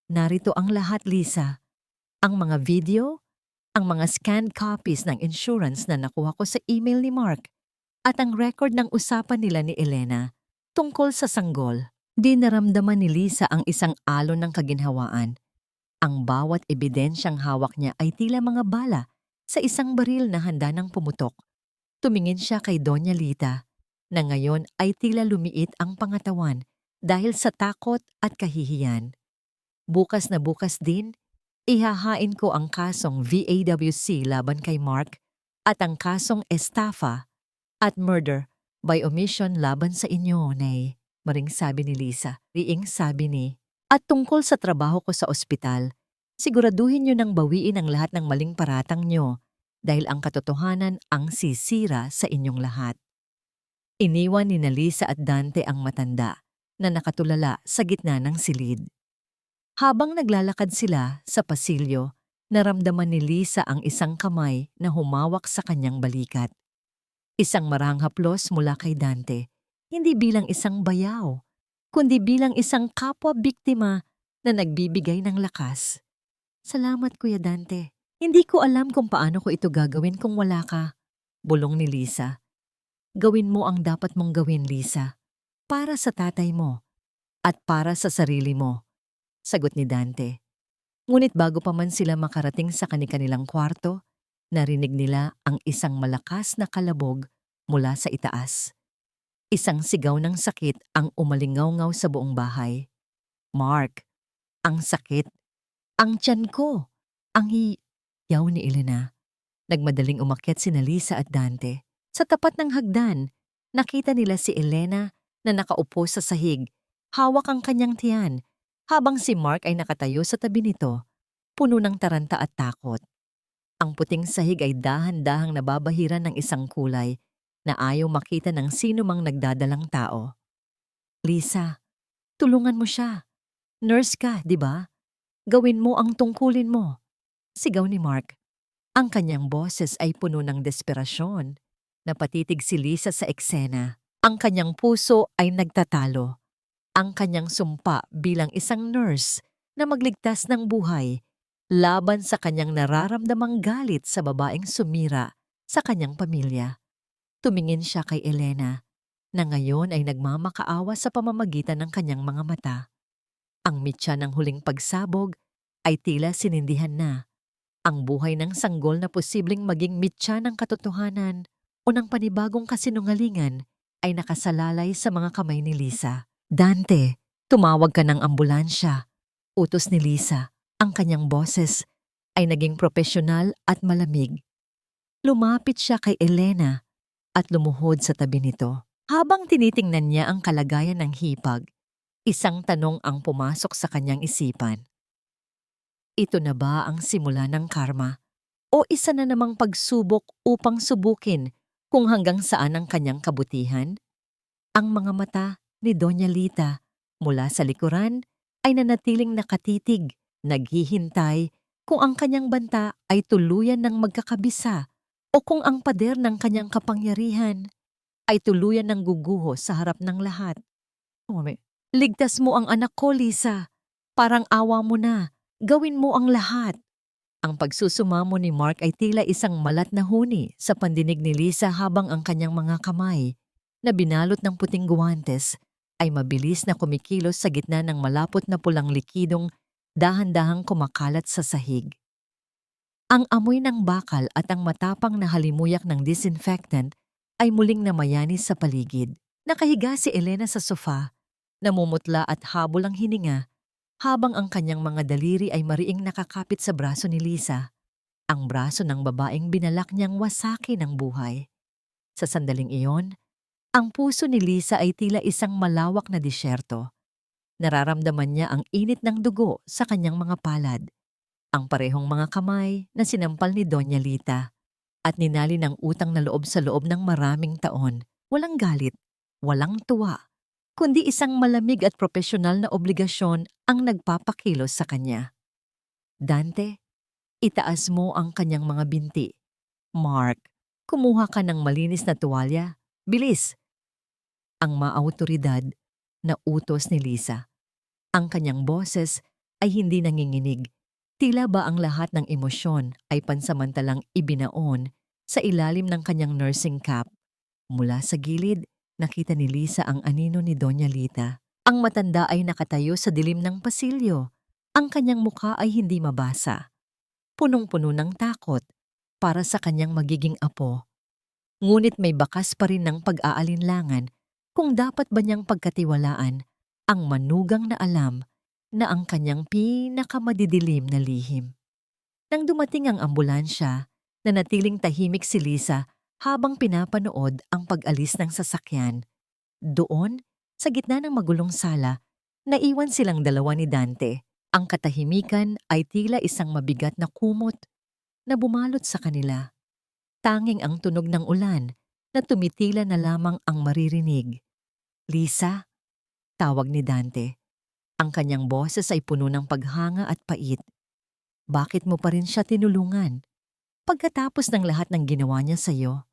Speaker 1: Narito ang lahat, Lisa. Ang mga video, ang mga scanned copies ng insurance na nakuha ko sa email ni Mark, at ang record ng usapan nila ni Elena tungkol sa sanggol. Di naramdaman ni Lisa ang isang alon ng kaginhawaan. Ang bawat ebidensyang hawak niya ay tila mga bala sa isang baril na handa ng pumutok. Tumingin siya kay Doña Lita. na ngayon ay tila lumiit ang pangatawan dahil sa takot at kahihiyan. Bukas na bukas din, ihahain ko ang kasong VAWC laban kay Mark at ang kasong estafa at murder by omission laban sa inyo, Nay. Maring sabi ni Lisa. Riing sabi ni, at tungkol sa trabaho ko sa ospital, siguraduhin nyo nang bawiin ang lahat ng maling paratang nyo dahil ang katotohanan ang sisira sa inyong lahat. Iniwan ni Lisa at Dante ang matanda na nakatulala sa gitna ng silid. Habang naglalakad sila sa pasilyo, naramdaman ni Lisa ang isang kamay na humawak sa kanyang balikat. Isang maranghaplos mula kay Dante, hindi bilang isang bayaw, kundi bilang isang kapwa-biktima na nagbibigay ng lakas. Salamat, Kuya Dante. Hindi ko alam kung paano ko ito gagawin kung wala ka. Bulong ni Lisa. Gawin mo ang dapat mong gawin, Lisa. Para sa tatay mo at para sa sarili mo. Sagot ni Dante. Ngunit bago pa man sila makarating sa kanilang kwarto, narinig nila ang isang malakas na kalabog mula sa itaas. Isang sigaw ng sakit ang umalingaw-ngaw sa buong bahay. Mark, ang sakit. Ang tiyan ko. Ang hiyaw ni Elena. Nagmadaling umakyat sina Lisa at Dante. Sa tapat ng hagdan, nakita nila si Elena na nakaupo sa sahig, hawak ang kanyang tiyan, habang si Mark ay nakatayo sa tabi nito, puno ng taranta at takot. Ang puting sahig ay dahan-dahang nababahiran ng isang kulay na ayaw makita ng sino mang nagdadalang tao. Lisa, tulungan mo siya. Nurse ka, di ba? Gawin mo ang tungkulin mo. Sigaw ni Mark. Ang kanyang boses ay puno ng desperasyon. Napatitig si Lisa sa eksena. Ang kanyang puso ay nagtatalo. Ang kanyang sumpa bilang isang nurse na magligtas ng buhay laban sa kanyang nararamdamang galit sa babaeng sumira sa kanyang pamilya. Tumingin siya kay Elena, na ngayon ay nagmamakaawa sa pamamagitan ng kanyang mga mata. Ang mitya ng huling pagsabog ay tila sinindihan na. Ang buhay ng sanggol na posibleng maging mitya ng katotohanan o ng panibagong kasinungalingan ay nakasalalay sa mga kamay ni Lisa. Dante, tumawag ka ng ambulansya. Utos ni Lisa. Ang kanyang boses ay naging propesyonal at malamig. Lumapit siya kay Elena at lumuhod sa tabi nito. Habang tinitingnan niya ang kalagayan ng hipag, isang tanong ang pumasok sa kanyang isipan. Ito na ba ang simula ng karma? O isa na namang pagsubok upang subukin kung hanggang saan ang kanyang kabutihan? Ang mga mata ni Doña Lita mula sa likuran ay nanatiling nakatitig, naghihintay kung ang kanyang banta ay tuluyan ng magkakabisa o kung ang pader ng kanyang kapangyarihan ay tuluyan ng guguho sa harap ng lahat. Ligtas mo ang anak ko, Lisa. Parang awa mo na. Gawin mo ang lahat. Ang pagsusumamo ni Mark ay tila isang malat na huni sa pandinig ni Lisa habang ang kanyang mga kamay na binalot ng puting guwantes ay mabilis na kumikilos sa gitna ng malapot na pulang likidong dahan-dahang kumakalat sa sahig. Ang amoy ng bakal at ang matapang na halimuyak ng disinfectant ay muling namayani sa paligid. Nakahiga si Elena sa sofa, namumutla at habol ang hininga habang ang kanyang mga daliri ay mariing nakakapit sa braso ni Lisa, ang braso ng babaeng binalak niyang wasaki ng buhay. Sa sandaling iyon, ang puso ni Lisa ay tila isang malawak na disyerto. Nararamdaman niya ang init ng dugo sa kanyang mga palad, ang parehong mga kamay na sinampal ni Doña Lita, at ninali ng utang na loob sa loob ng maraming taon. Walang galit, walang tuwa, kundi isang malamig at propesyonal na obligasyon ang nagpapakilos sa kanya. Dante, itaas mo ang kanyang mga binti. Mark, kumuha ka ng malinis na tuwalya. Bilis! Ang maautoridad na utos ni Lisa. Ang kanyang boses ay hindi nanginginig. Tila ba ang lahat ng emosyon ay pansamantalang ibinaon sa ilalim ng kanyang nursing cap. Mula sa gilid, nakita ni Lisa ang anino ni Doña Lita. Ang matanda ay nakatayo sa dilim ng pasilyo. Ang kanyang mukha ay hindi mabasa. Punong-puno ng takot para sa kanyang magiging apo. Ngunit may bakas pa rin ng pag-aalinlangan kung dapat ba niyang pagkatiwalaan ang manugang na alam na ang kanyang pinakamadidilim na lihim. Nang dumating ang ambulansya, nanatiling tahimik si Lisa habang pinapanood ang pag-alis ng sasakyan. Doon, sa gitna ng magulong sala, naiwan silang dalawa ni Dante. Ang katahimikan ay tila isang mabigat na kumot na bumalot sa kanila. Tanging ang tunog ng ulan na tumitila na lamang ang maririnig. "Lisa," tawag ni Dante. Ang kanyang boses ay puno ng paghanga at pait. "Bakit mo pa rin siya tinulungan? Pagkatapos ng lahat ng ginawa niya sa'yo."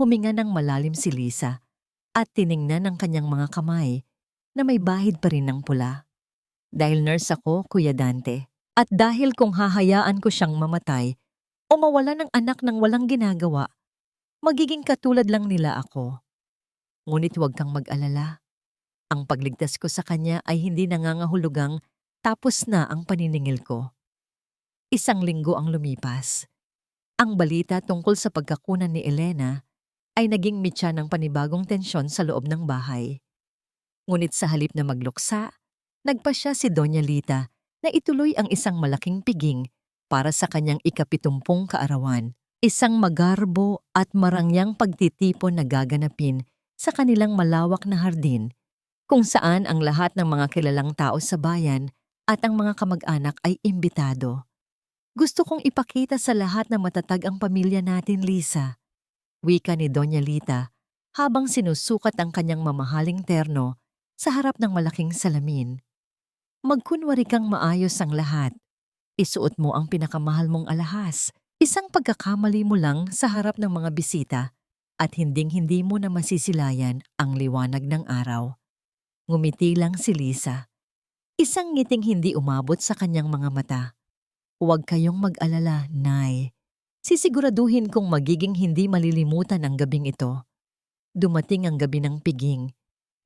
Speaker 1: Huminga ng malalim si Lisa at tiningnan ang kanyang mga kamay na may bahid pa rin ng pula. "Dahil nurse ako, Kuya Dante, at dahil kung hahayaan ko siyang mamatay o mawala ng anak ng walang ginagawa, magiging katulad lang nila ako. Ngunit huwag kang mag-alala. Ang pagligtas ko sa kanya ay hindi nangangahulugang tapos na ang paniningil ko." Isang linggo ang lumipas. Ang balita tungkol sa pagkakunan ni Elena ay naging mitya ng panibagong tensyon sa loob ng bahay. Ngunit sa halip na magluksa, nagpasya si Doña Lita na ituloy ang isang malaking piging para sa kanyang ika-70 kaarawan. Isang magarbo at marangyang pagtitipon na gaganapin sa kanilang malawak na hardin kung saan ang lahat ng mga kilalang tao sa bayan at ang mga kamag-anak ay imbitado. "Gusto kong ipakita sa lahat na matatag ang pamilya natin, Lisa," wika ni Doña Lita habang sinusukat ang kanyang mamahaling terno sa harap ng malaking salamin. "Magkunwari kang maayos ang lahat. Isuot mo ang pinakamahal mong alahas. Isang pagkakamali mo lang sa harap ng mga bisita at hinding-hindi mo na masisilayan ang liwanag ng araw." Ngumiti lang si Lisa. Isang ngiting hindi umabot sa kanyang mga mata. "Huwag kayong mag-alala, Nay. Sisiguraduhin kong magiging hindi malilimutan ang gabing ito." Dumating ang gabi ng piging.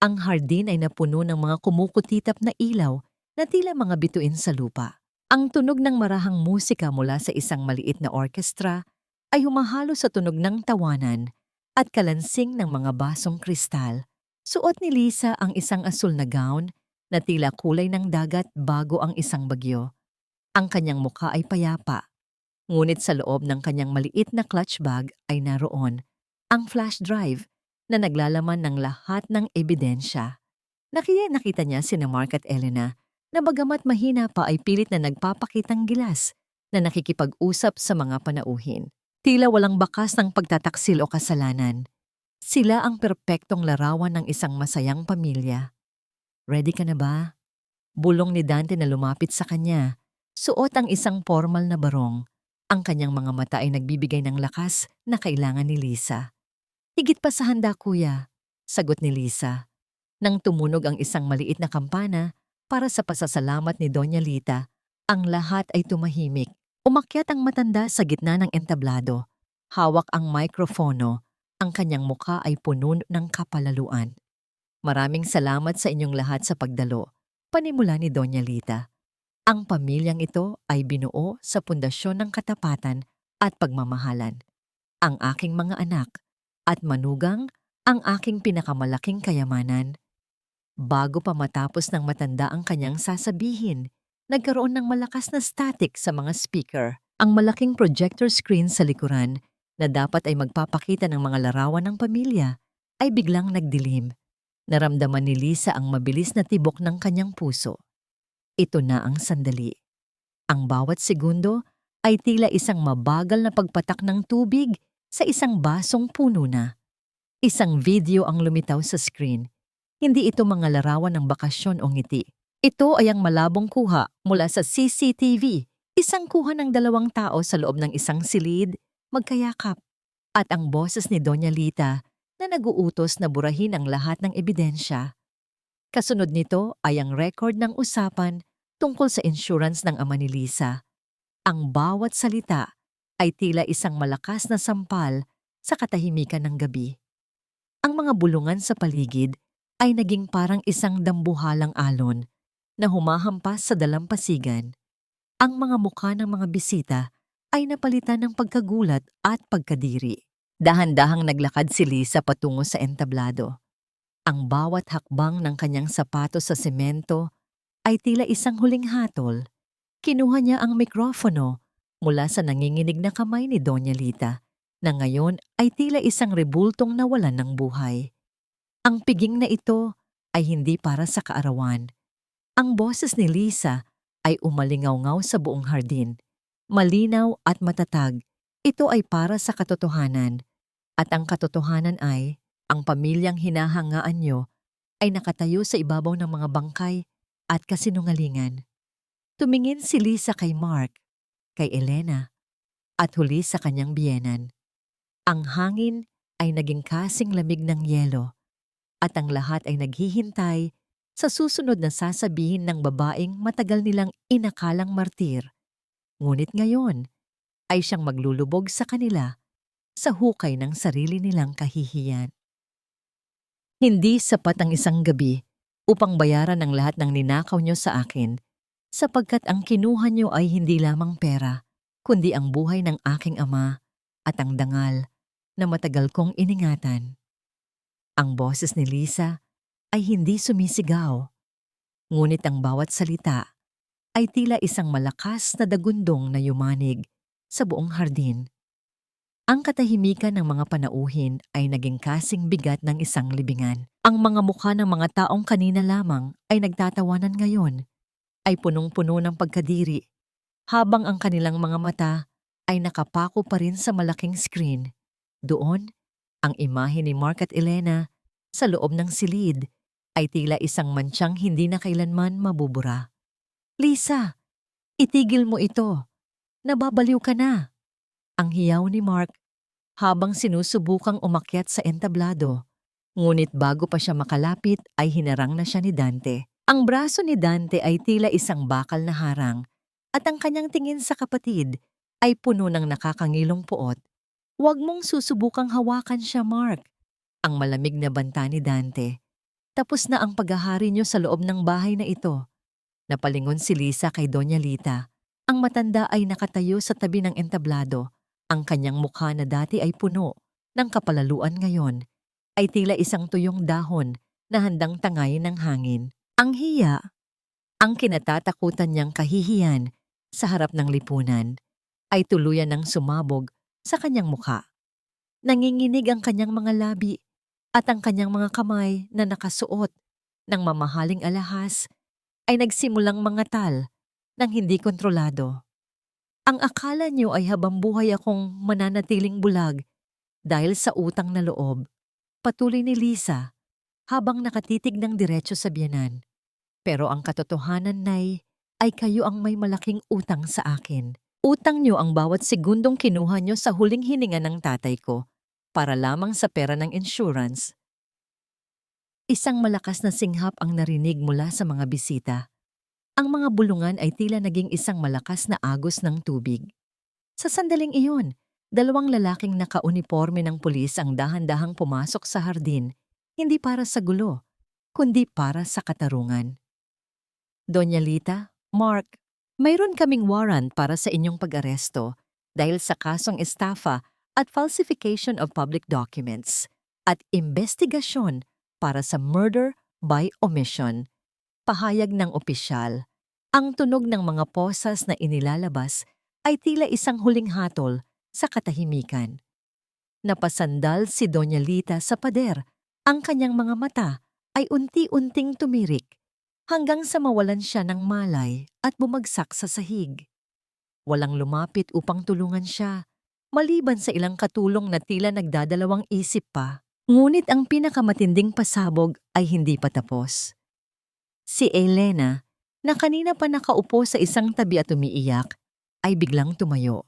Speaker 1: Ang hardin ay napuno ng mga kumukutitap na ilaw na tila mga bituin sa lupa. Ang tunog ng marahang musika mula sa isang maliit na orkestra ay humahalo sa tunog ng tawanan at kalansing ng mga basong kristal. Suot ni Lisa ang isang asul na gown na tila kulay ng dagat bago ang isang bagyo. Ang kanyang mukha ay payapa, ngunit sa loob ng kanyang maliit na clutch bag ay naroon ang flash drive na naglalaman ng lahat ng ebidensya. Nakita niya sina Mark at Elena na bagamat mahina pa ay pilit na nagpapakitang gilas na nakikipag-usap sa mga panauhin. Tila walang bakas ng pagtataksil o kasalanan. Sila ang perpektong larawan ng isang masayang pamilya. "Ready ka na ba?" Bulong ni Dante na lumapit sa kanya. Suot ang isang formal na barong. Ang kanyang mga mata ay nagbibigay ng lakas na kailangan ni Lisa. "Higit pa sa handa, kuya," sagot ni Lisa. Nang tumunog ang isang maliit na kampana para sa pasasalamat ni Doña Lita, ang lahat ay tumahimik. Umakyat ang matanda sa gitna ng entablado. Hawak ang mikropono. Ang kanyang mukha ay puno ng kapalaluan. "Maraming salamat sa inyong lahat sa pagdalo," panimula ni Doña Lita. "Ang pamilyang ito ay binuo sa pundasyon ng katapatan at pagmamahalan. Ang aking mga anak at manugang ang aking pinakamalaking kayamanan." Bago pa matapos ng matanda ang kanyang sasabihin, nagkaroon ng malakas na static sa mga speaker. Ang malaking projector screen sa likuran na dapat ay magpapakita ng mga larawan ng pamilya ay biglang nagdilim. Naramdaman ni Lisa ang mabilis na tibok ng kanyang puso. Ito na ang sandali. Ang bawat segundo ay tila isang mabagal na pagpatak ng tubig sa isang basong puno na. Isang video ang lumitaw sa screen. Hindi ito mga larawan ng bakasyon o ngiti. Ito ay ang malabong kuha mula sa CCTV. Isang kuha ng dalawang tao sa loob ng isang silid, magkayakap. At ang boses ni Doña Lita na naguutos na burahin ang lahat ng ebidensya. Kasunod nito ay ang record ng usapan tungkol sa insurance ng ama ni Lisa. Ang bawat salita ay tila isang malakas na sampal sa katahimikan ng gabi. Ang mga bulungan sa paligid ay naging parang isang dambuhalang alon na humahampas sa dalampasigan. Ang mga mukha ng mga bisita ay napalitan ng pagkagulat at pagkadiri. Dahan-dahang naglakad si Lisa patungo sa entablado. Ang bawat hakbang ng kanyang sapatos sa semento ay tila isang huling hatol. Kinuha niya ang mikropono mula sa nanginginig na kamay ni Doña Lita na ngayon ay tila isang rebultong nawalan ng buhay. Ang piging na ito ay hindi para sa kaarawan. Ang boses ni Lisa ay umalingaw-ngaw sa buong hardin. Malinaw at matatag, ito ay para sa katotohanan. At ang katotohanan ay, ang pamilyang hinahangaan nyo ay nakatayo sa ibabaw ng mga bangkay at kasinungalingan. Tumingin si Lisa kay Mark, kay Elena, at huli sa kanyang biyenan. Ang hangin ay naging kasing lamig ng yelo at ang lahat ay naghihintay sa susunod na sasabihin ng babaeng matagal nilang inakalang martir. Ngunit ngayon ay siyang maglulubog sa kanila sa hukay ng sarili nilang kahihiyan. Hindi sapat ang isang gabi upang bayaran ang lahat ng ninakaw nyo sa akin, sapagkat ang kinuha nyo ay hindi lamang pera, kundi ang buhay ng aking ama at ang dangal na matagal kong iningatan. Ang boses ni Lisa ay hindi sumisigaw, ngunit ang bawat salita ay tila isang malakas na dagundong na yumanig sa buong hardin. Ang katahimikan ng mga panauhin ay naging kasing bigat ng isang libingan. Ang mga mukha ng mga taong kanina lamang ay nagtatawanan ngayon, ay punong-puno ng pagkadiri, habang ang kanilang mga mata ay nakapako pa rin sa malaking screen. Doon, ang imahe ni Mark at Elena sa loob ng silid ay tila isang mantsang hindi na kailanman mabubura. Lisa, itigil mo ito. Nababaliw ka na. Ang hiyaw ni Mark habang sinusubukang umakyat sa entablado. Ngunit bago pa siya makalapit ay hinarang na siya ni Dante. Ang braso ni Dante ay tila isang bakal na harang at ang kanyang tingin sa kapatid ay puno ng nakakangilong puot. Huwag mong susubukang hawakan siya, Mark. Ang malamig na banta ni Dante. Tapos na ang paghahari niyo sa loob ng bahay na ito. Napalingon si Lisa kay Doña Lita. Ang matanda ay nakatayo sa tabi ng entablado. Ang kanyang mukha na dati ay puno ng kapalaluan ngayon ay tila isang tuyong dahon na handang tangayin ng hangin. Ang hiya, ang kinatatakutan niyang kahihiyan sa harap ng lipunan, ay tuluyan ng sumabog sa kanyang mukha. Nanginginig ang kanyang mga labi at ang kanyang mga kamay na nakasuot ng mamahaling alahas ay nagsimulang mangatal ng hindi kontrolado. Ang akala niyo ay habang buhay akong mananatiling bulag dahil sa utang na loob, patuloy ni Lisa habang nakatitig ng diretso sa biyenan. Pero ang katotohanan ay kayo ang may malaking utang sa akin. Utang niyo ang bawat segundong kinuha niyo sa huling hininga ng tatay ko para lamang sa pera ng insurance. Isang malakas na singhap ang narinig mula sa mga bisita. Ang mga bulungan ay tila naging isang malakas na agos ng tubig. Sa sandaling iyon, dalawang lalaking nakauniporme ng pulis ang dahan-dahang pumasok sa hardin, hindi para sa gulo, kundi para sa katarungan. Doña Lita, Mark, mayroon kaming warrant para sa inyong pag-aresto dahil sa kasong estafa at falsification of public documents at investigasyon para sa murder by omission. Pahayag ng opisyal, ang tunog ng mga posas na inilalabas ay tila isang huling hatol sa katahimikan. Napasandal si Doña Lita sa pader. Ang kanyang mga mata ay unti-unting tumirik hanggang sa mawalan siya ng malay at bumagsak sa sahig. Walang lumapit upang tulungan siya, maliban sa ilang katulong na tila nagdadalawang isip pa. Ngunit ang pinakamatinding pasabog ay hindi pa tapos. Si Elena, na kanina pa nakaupo sa isang tabi at umiiyak, ay biglang tumayo.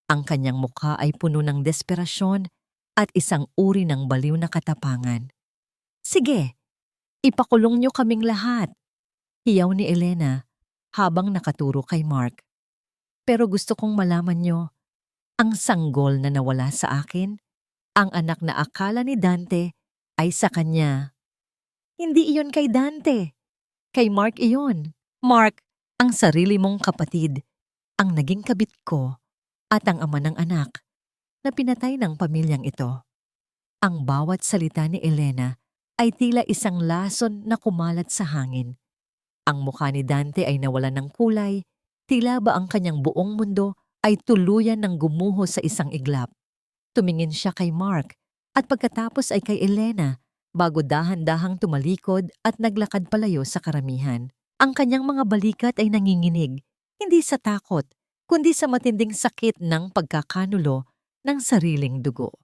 Speaker 1: Ang kanyang mukha ay puno ng desperasyon at isang uri ng baliw na katapangan. Sige, ipakulong niyo kaming lahat, hiyaw ni Elena habang nakaturo kay Mark. Pero gusto kong malaman niyo, ang sanggol na nawala sa akin, ang anak na akala ni Dante ay sa kanya. Hindi iyon kay Dante. Kay Mark iyon. Mark, ang sarili mong kapatid, ang naging kabit ko at ang ama ng anak. na pinatay ng pamilyang ito. Ang bawat salita ni Elena ay tila isang lason na kumalat sa hangin. Ang mukha ni Dante ay nawalan ng kulay, tila ba ang kanyang buong mundo ay tuluyan ng gumuho sa isang iglap. Tumingin siya kay Mark at pagkatapos ay kay Elena bago dahan-dahang tumalikod at naglakad palayo sa karamihan. Ang kanyang mga balikat ay nanginginig, hindi sa takot, kundi sa matinding sakit ng pagkakanulo ng sariling dugo.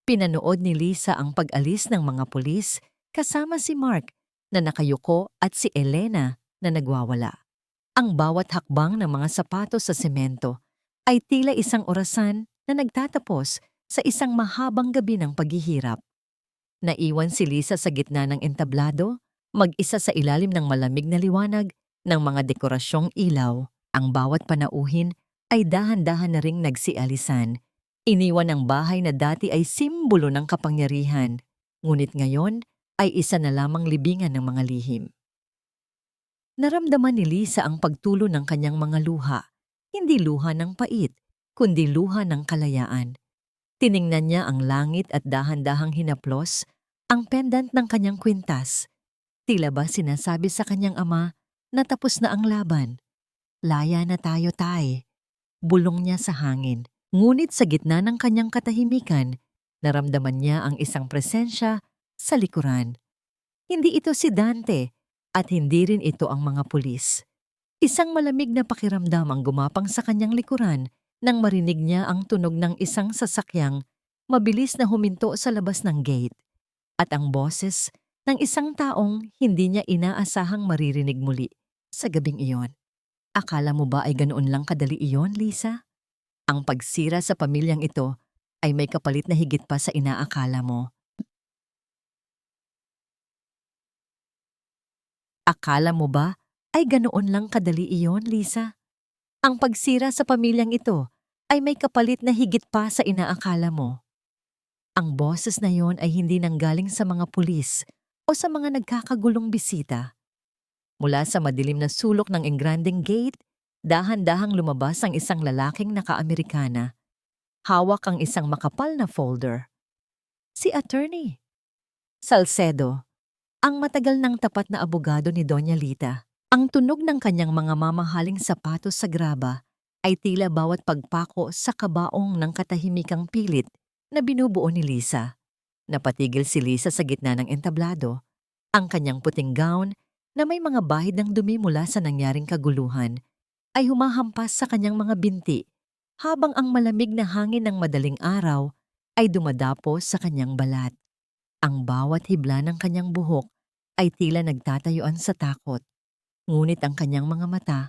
Speaker 1: Pinanood ni Lisa ang pag-alis ng mga pulis kasama si Mark na nakayuko at si Elena na nagwawala. Ang bawat hakbang ng mga sapatos sa semento ay tila isang orasan na nagtatapos sa isang mahabang gabi ng paghihirap. Naiwan si Lisa sa gitna ng entablado, mag-isa sa ilalim ng malamig na liwanag ng mga dekorasyong ilaw. Ang bawat panauhin ay dahan-dahan na ring nagsialisan. Iniwan ang bahay na dati ay simbolo ng kapangyarihan, ngunit ngayon ay isa na lamang libingan ng mga lihim. Naramdaman ni Lisa ang pagtulo ng kanyang mga luha, hindi luha ng pait, kundi luha ng kalayaan. Tiningnan niya ang langit at dahan-dahang hinaplos ang pendant ng kanyang kwintas. Tila ba sinasabi sa kanyang ama na tapos na ang laban? Laya na tayo, tay. Bulong niya sa hangin. Ngunit sa gitna ng kanyang katahimikan, naramdaman niya ang isang presensya sa likuran. Hindi ito si Dante at hindi rin ito ang mga pulis. Isang malamig na pakiramdam ang gumapang sa kanyang likuran nang marinig niya ang tunog ng isang sasakyang mabilis na huminto sa labas ng gate at ang boses ng isang taong hindi niya inaasahang maririnig muli sa gabing iyon. Akala mo ba ay ganoon lang kadali iyon, Lisa? Ang pagsira sa pamilyang ito ay may kapalit na higit pa sa inaakala mo. Akala mo ba ay ganoon lang kadali iyon, Lisa? Ang pagsira sa pamilyang ito ay may kapalit na higit pa sa inaakala mo. Ang boses na yon ay hindi nanggaling sa mga pulis o sa mga nagkakagulong bisita. Mula sa madilim na sulok ng engrandeng gate, dahan-dahang lumabas ang isang lalaking naka-Amerikana. Hawak ang isang makapal na folder. Si Attorney Salcedo, ang matagal ng tapat na abogado ni Doña Lita. Ang tunog ng kanyang mga mamahaling sapatos sa graba ay tila bawat pagpako sa kabaong ng katahimikang pilit na binubuo ni Lisa. Napatigil si Lisa sa gitna ng entablado. Ang kanyang puting gown na may mga bahid ng dumi mula sa nangyaring kaguluhan ay humahampas sa kanyang mga binti habang ang malamig na hangin ng madaling araw ay dumadapos sa kanyang balat. Ang bawat hibla ng kanyang buhok ay tila nagtatayuan sa takot, ngunit ang kanyang mga mata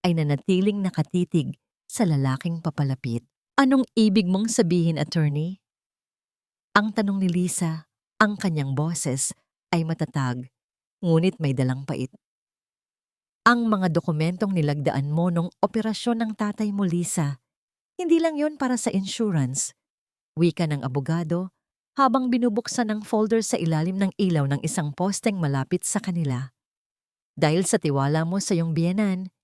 Speaker 1: ay nanatiling nakatitig sa lalaking papalapit. Anong ibig mong sabihin, Attorney? Ang tanong ni Lisa, ang kanyang boses ay matatag, ngunit may dalang pait. Ang mga dokumentong nilagdaan mo nung operasyon ng tatay mo, Lisa, hindi lang yon para sa insurance. Wika ng abogado habang binubuksan ng folder sa ilalim ng ilaw ng isang posteng malapit sa kanila. Dahil sa tiwala mo sa iyong biyenan,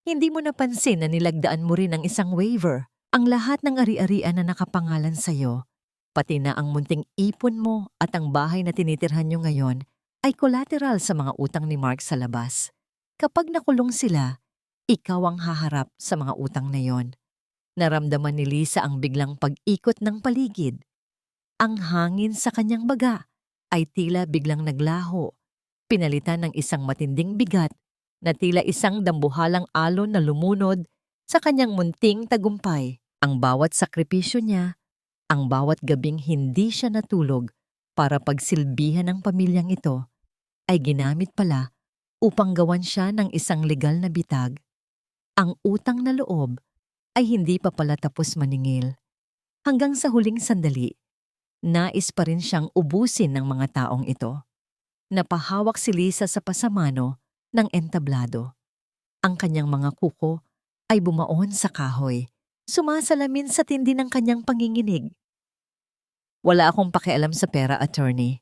Speaker 1: hindi mo napansin na nilagdaan mo rin ang isang waiver, ang lahat ng ari-arian na nakapangalan sa iyo, pati na ang munting ipon mo at ang bahay na tinitirhan niyo ngayon ay collateral sa mga utang ni Mark sa labas. Kapag nakulong sila, ikaw ang haharap sa mga utang na yon. Naramdaman ni Lisa ang biglang pag-ikot ng paligid. Ang hangin sa kanyang baga ay tila biglang naglaho, pinalitan ng isang matinding bigat na tila isang dambuhalang alon na lumunod sa kanyang munting tagumpay. Ang bawat sakripisyo niya, ang bawat gabing hindi siya natulog para pagsilbihan ng pamilyang ito, ay ginamit pala upang gawan siya ng isang legal na bitag. Ang utang na loob ay hindi pa pala tapos maningil. Hanggang sa huling sandali, nais pa rin siyang ubusin ng mga taong ito. Napahawak si Lisa sa pasamano ng entablado. Ang kanyang mga kuko ay bumaon sa kahoy, sumasalamin sa tindi ng kanyang panginginig. Wala akong pakialam sa pera, Attorney.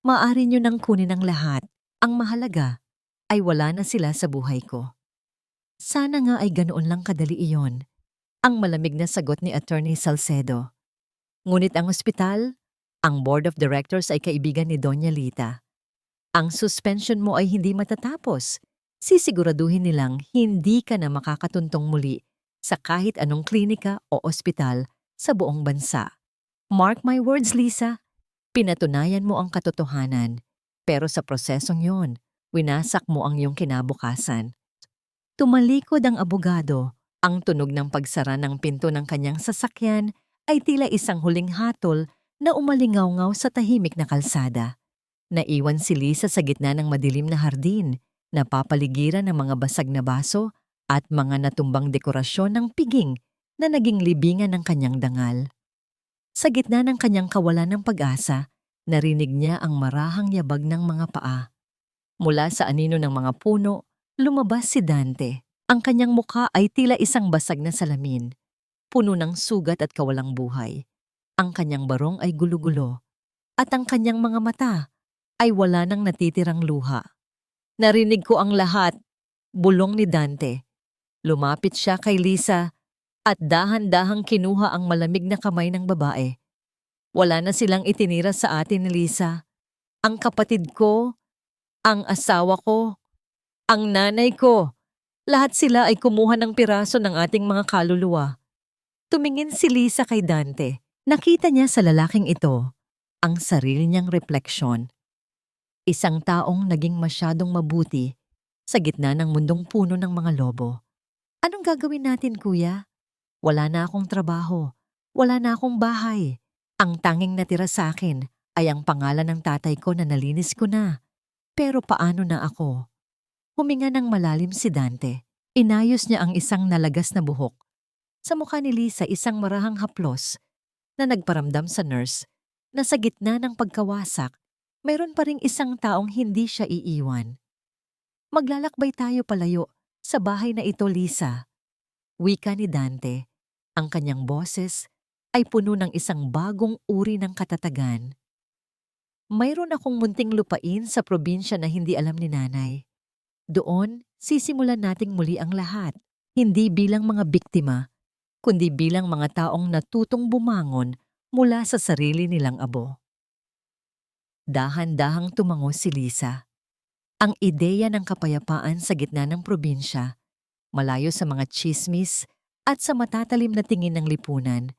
Speaker 1: Maaari niyo nang kunin ang lahat. Ang mahalaga ay wala na sila sa buhay ko. Sana nga ay ganoon lang kadali iyon, ang malamig na sagot ni Attorney Salcedo. Ngunit ang ospital, ang board of directors ay kaibigan ni Doña Lita. Ang suspension mo ay hindi matatapos. Sisiguraduhin nilang hindi ka na makakatuntong muli sa kahit anong klinika o ospital sa buong bansa. Mark my words, Lisa. Pinatunayan mo ang katotohanan. Pero sa prosesong yon, winasak mo ang iyong kinabukasan. Tumalikod ang abogado. Ang tunog ng pagsara ng pinto ng kanyang sasakyan ay tila isang huling hatol na umalingaw-ngaw sa tahimik na kalsada. Naiwan si Lisa sa gitna ng madilim na hardin, napapaligiran ng mga basag na baso at mga natumbang dekorasyon ng piging na naging libingan ng kanyang dangal. Sa gitna ng kanyang kawalan ng pag-asa, narinig niya ang marahang yabag ng mga paa. Mula sa anino ng mga puno, lumabas si Dante. Ang kanyang mukha ay tila isang basag na salamin, puno ng sugat at kawalang buhay. Ang kanyang barong ay gulo-gulo, at ang kanyang mga mata ay wala nang natitirang luha. Narinig ko ang lahat, bulong ni Dante. Lumapit siya kay Lisa at dahan-dahang kinuha ang malamig na kamay ng babae. Wala na silang itinira sa atin ni Lisa. Ang kapatid ko, ang asawa ko, ang nanay ko, lahat sila ay kumuha ng piraso ng ating mga kaluluwa. Tumingin si Lisa kay Dante. Nakita niya sa lalaking ito ang sarili niyang refleksyon. Isang taong naging masyadong mabuti sa gitna ng mundong puno ng mga lobo. Anong gagawin natin, kuya? Wala na akong trabaho. Wala na akong bahay. Ang tanging natira sa akin ay ang pangalan ng tatay ko na nalinis ko na. Pero paano na ako? Huminga ng malalim si Dante. Inayos niya ang isang nalagas na buhok. Sa mukha ni Lisa isang marahang haplos na nagparamdam sa nurse na sa gitna ng pagkawasak, mayroon pa ring isang taong hindi siya iiwan. Maglalakbay tayo palayo sa bahay na ito, Lisa. Wika ni Dante. Ang kanyang boses ay puno ng isang bagong uri ng katatagan. Mayroon akong munting lupain sa probinsya na hindi alam ni nanay. Doon, sisimulan nating muli ang lahat. Hindi bilang mga biktima, kundi bilang mga taong natutong bumangon mula sa sarili nilang abo. Dahan-dahang tumango si Lisa. Ang ideya ng kapayapaan sa gitna ng probinsya, malayo sa mga tsismis at sa matatalim na tingin ng lipunan,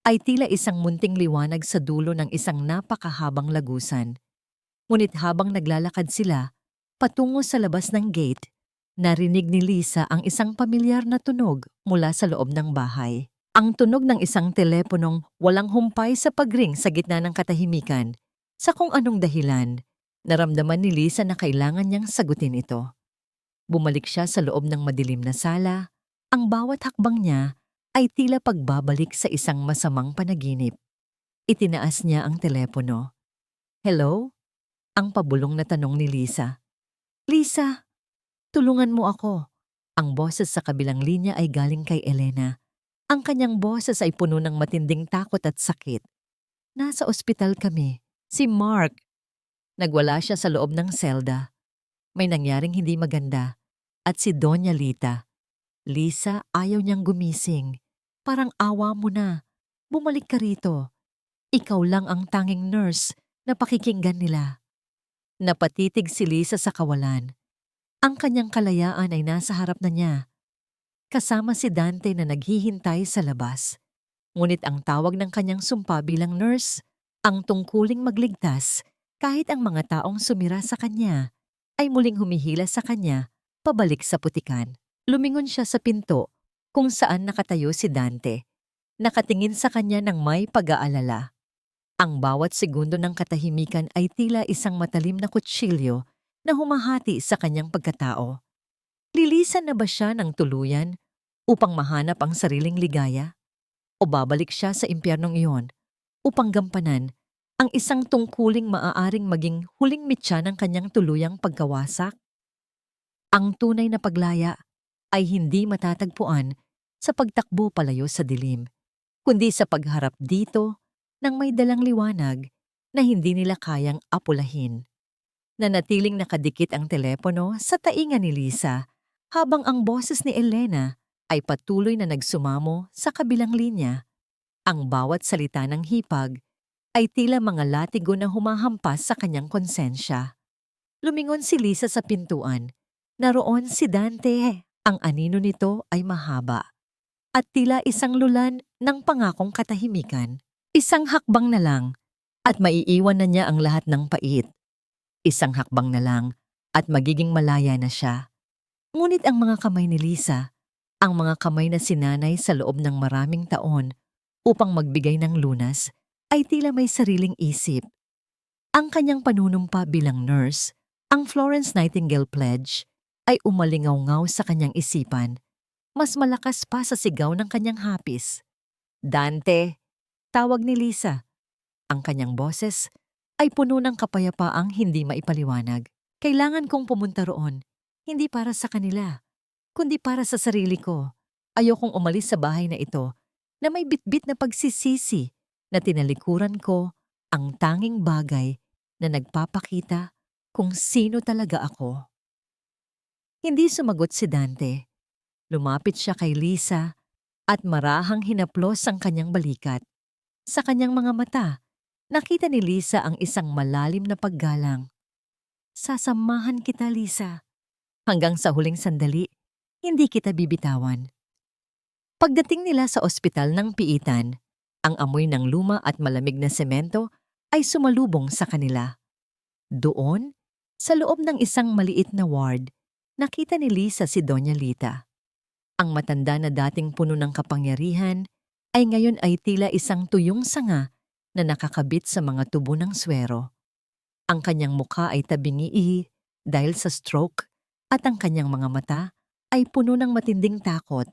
Speaker 1: ay tila isang munting liwanag sa dulo ng isang napakahabang lagusan. Ngunit habang naglalakad sila, patungo sa labas ng gate, narinig ni Lisa ang isang pamilyar na tunog mula sa loob ng bahay. Ang tunog ng isang teleponong walang humpay sa pagring sa gitna ng katahimikan. Sa kung anong dahilan, naramdaman ni Lisa na kailangan niyang sagutin ito. Bumalik siya sa loob ng madilim na sala. Ang bawat hakbang niya ay tila pagbabalik sa isang masamang panaginip. Itinaas niya ang telepono. Hello? Ang pabulong na tanong ni Lisa. Lisa, tulungan mo ako. Ang boses sa kabilang linya ay galing kay Elena. Ang kanyang boses ay puno ng matinding takot at sakit. Nasa ospital kami. Si Mark. Nagwala siya sa loob ng selda. May nangyaring hindi maganda. At si Doña Lita. Lisa, ayaw niyang gumising. Parang awa mo na. Bumalik ka rito. Ikaw lang ang tanging nurse na pakikinggan nila. Napatitig si Lisa sa kawalan. Ang kanyang kalayaan ay nasa harap na niya. Kasama si Dante na naghihintay sa labas. Ngunit ang tawag ng kanyang sumpa bilang nurse, ang tungkuling magligtas kahit ang mga taong sumira sa kanya, ay muling humihila sa kanya pabalik sa putikan. Lumingon siya sa pinto kung saan nakatayo si Dante. Nakatingin sa kanya ng may pag-aalala. Ang bawat segundo ng katahimikan ay tila isang matalim na kutsilyo na humahati sa kanyang pagkatao. Lilisan na ba siya ng tuluyan upang mahanap ang sariling ligaya? O babalik siya sa impyernong iyon upang gampanan ang isang tungkuling maaaring maging huling mitya ng kanyang tuluyang pagkawasak? Ang tunay na paglaya ay hindi matatagpuan sa pagtakbo palayo sa dilim, kundi sa pagharap dito ng may dalang liwanag na hindi nila kayang apulahin. Nanatiling nakadikit ang telepono sa tainga ni Lisa habang ang boses ni Elena ay patuloy na nagsumamo sa kabilang linya. Ang bawat salita ng hipag ay tila mga latigo na humahampas sa kanyang konsensya. Lumingon si Lisa sa pintuan. Naroon si Dante. Ang anino nito ay mahaba at tila isang lulan ng pangakong katahimikan. Isang hakbang na lang at maiiwan na niya ang lahat ng pait. Isang hakbang na lang at magiging malaya na siya. Ngunit ang mga kamay ni Lisa, ang mga kamay na sinanay sa loob ng maraming taon upang magbigay ng lunas, ay tila may sariling isip. Ang kanyang panunumpa bilang nurse, ang Florence Nightingale Pledge, ay umalingaw-ngaw sa kanyang isipan. Mas malakas pa sa sigaw ng kanyang hapis. Dante! Tawag ni Lisa. Ang kanyang boses ay puno ng kapayapaang hindi maipaliwanag. Kailangan kong pumunta roon, hindi para sa kanila, kundi para sa sarili ko. Ayokong umalis sa bahay na ito na may bitbit na pagsisisi na tinalikuran ko ang tanging bagay na nagpapakita kung sino talaga ako. Hindi sumagot si Dante. Lumapit siya kay Lisa at marahang hinaplos ang kanyang balikat. Sa kanyang mga mata, nakita ni Lisa ang isang malalim na paggalang. Sasamahan kita, Lisa. Hanggang sa huling sandali, hindi kita bibitawan. Pagdating nila sa ospital ng piitan, ang amoy ng luma at malamig na semento ay sumalubong sa kanila. Doon, sa loob ng isang maliit na ward, nakita ni Lisa si Doña Lita. Ang matanda na dating puno ng kapangyarihan ay ngayon ay tila isang tuyong sanga na nakakabit sa mga tubo ng swero. Ang kanyang mukha ay tabingi dahil sa stroke at ang kanyang mga mata ay puno ng matinding takot.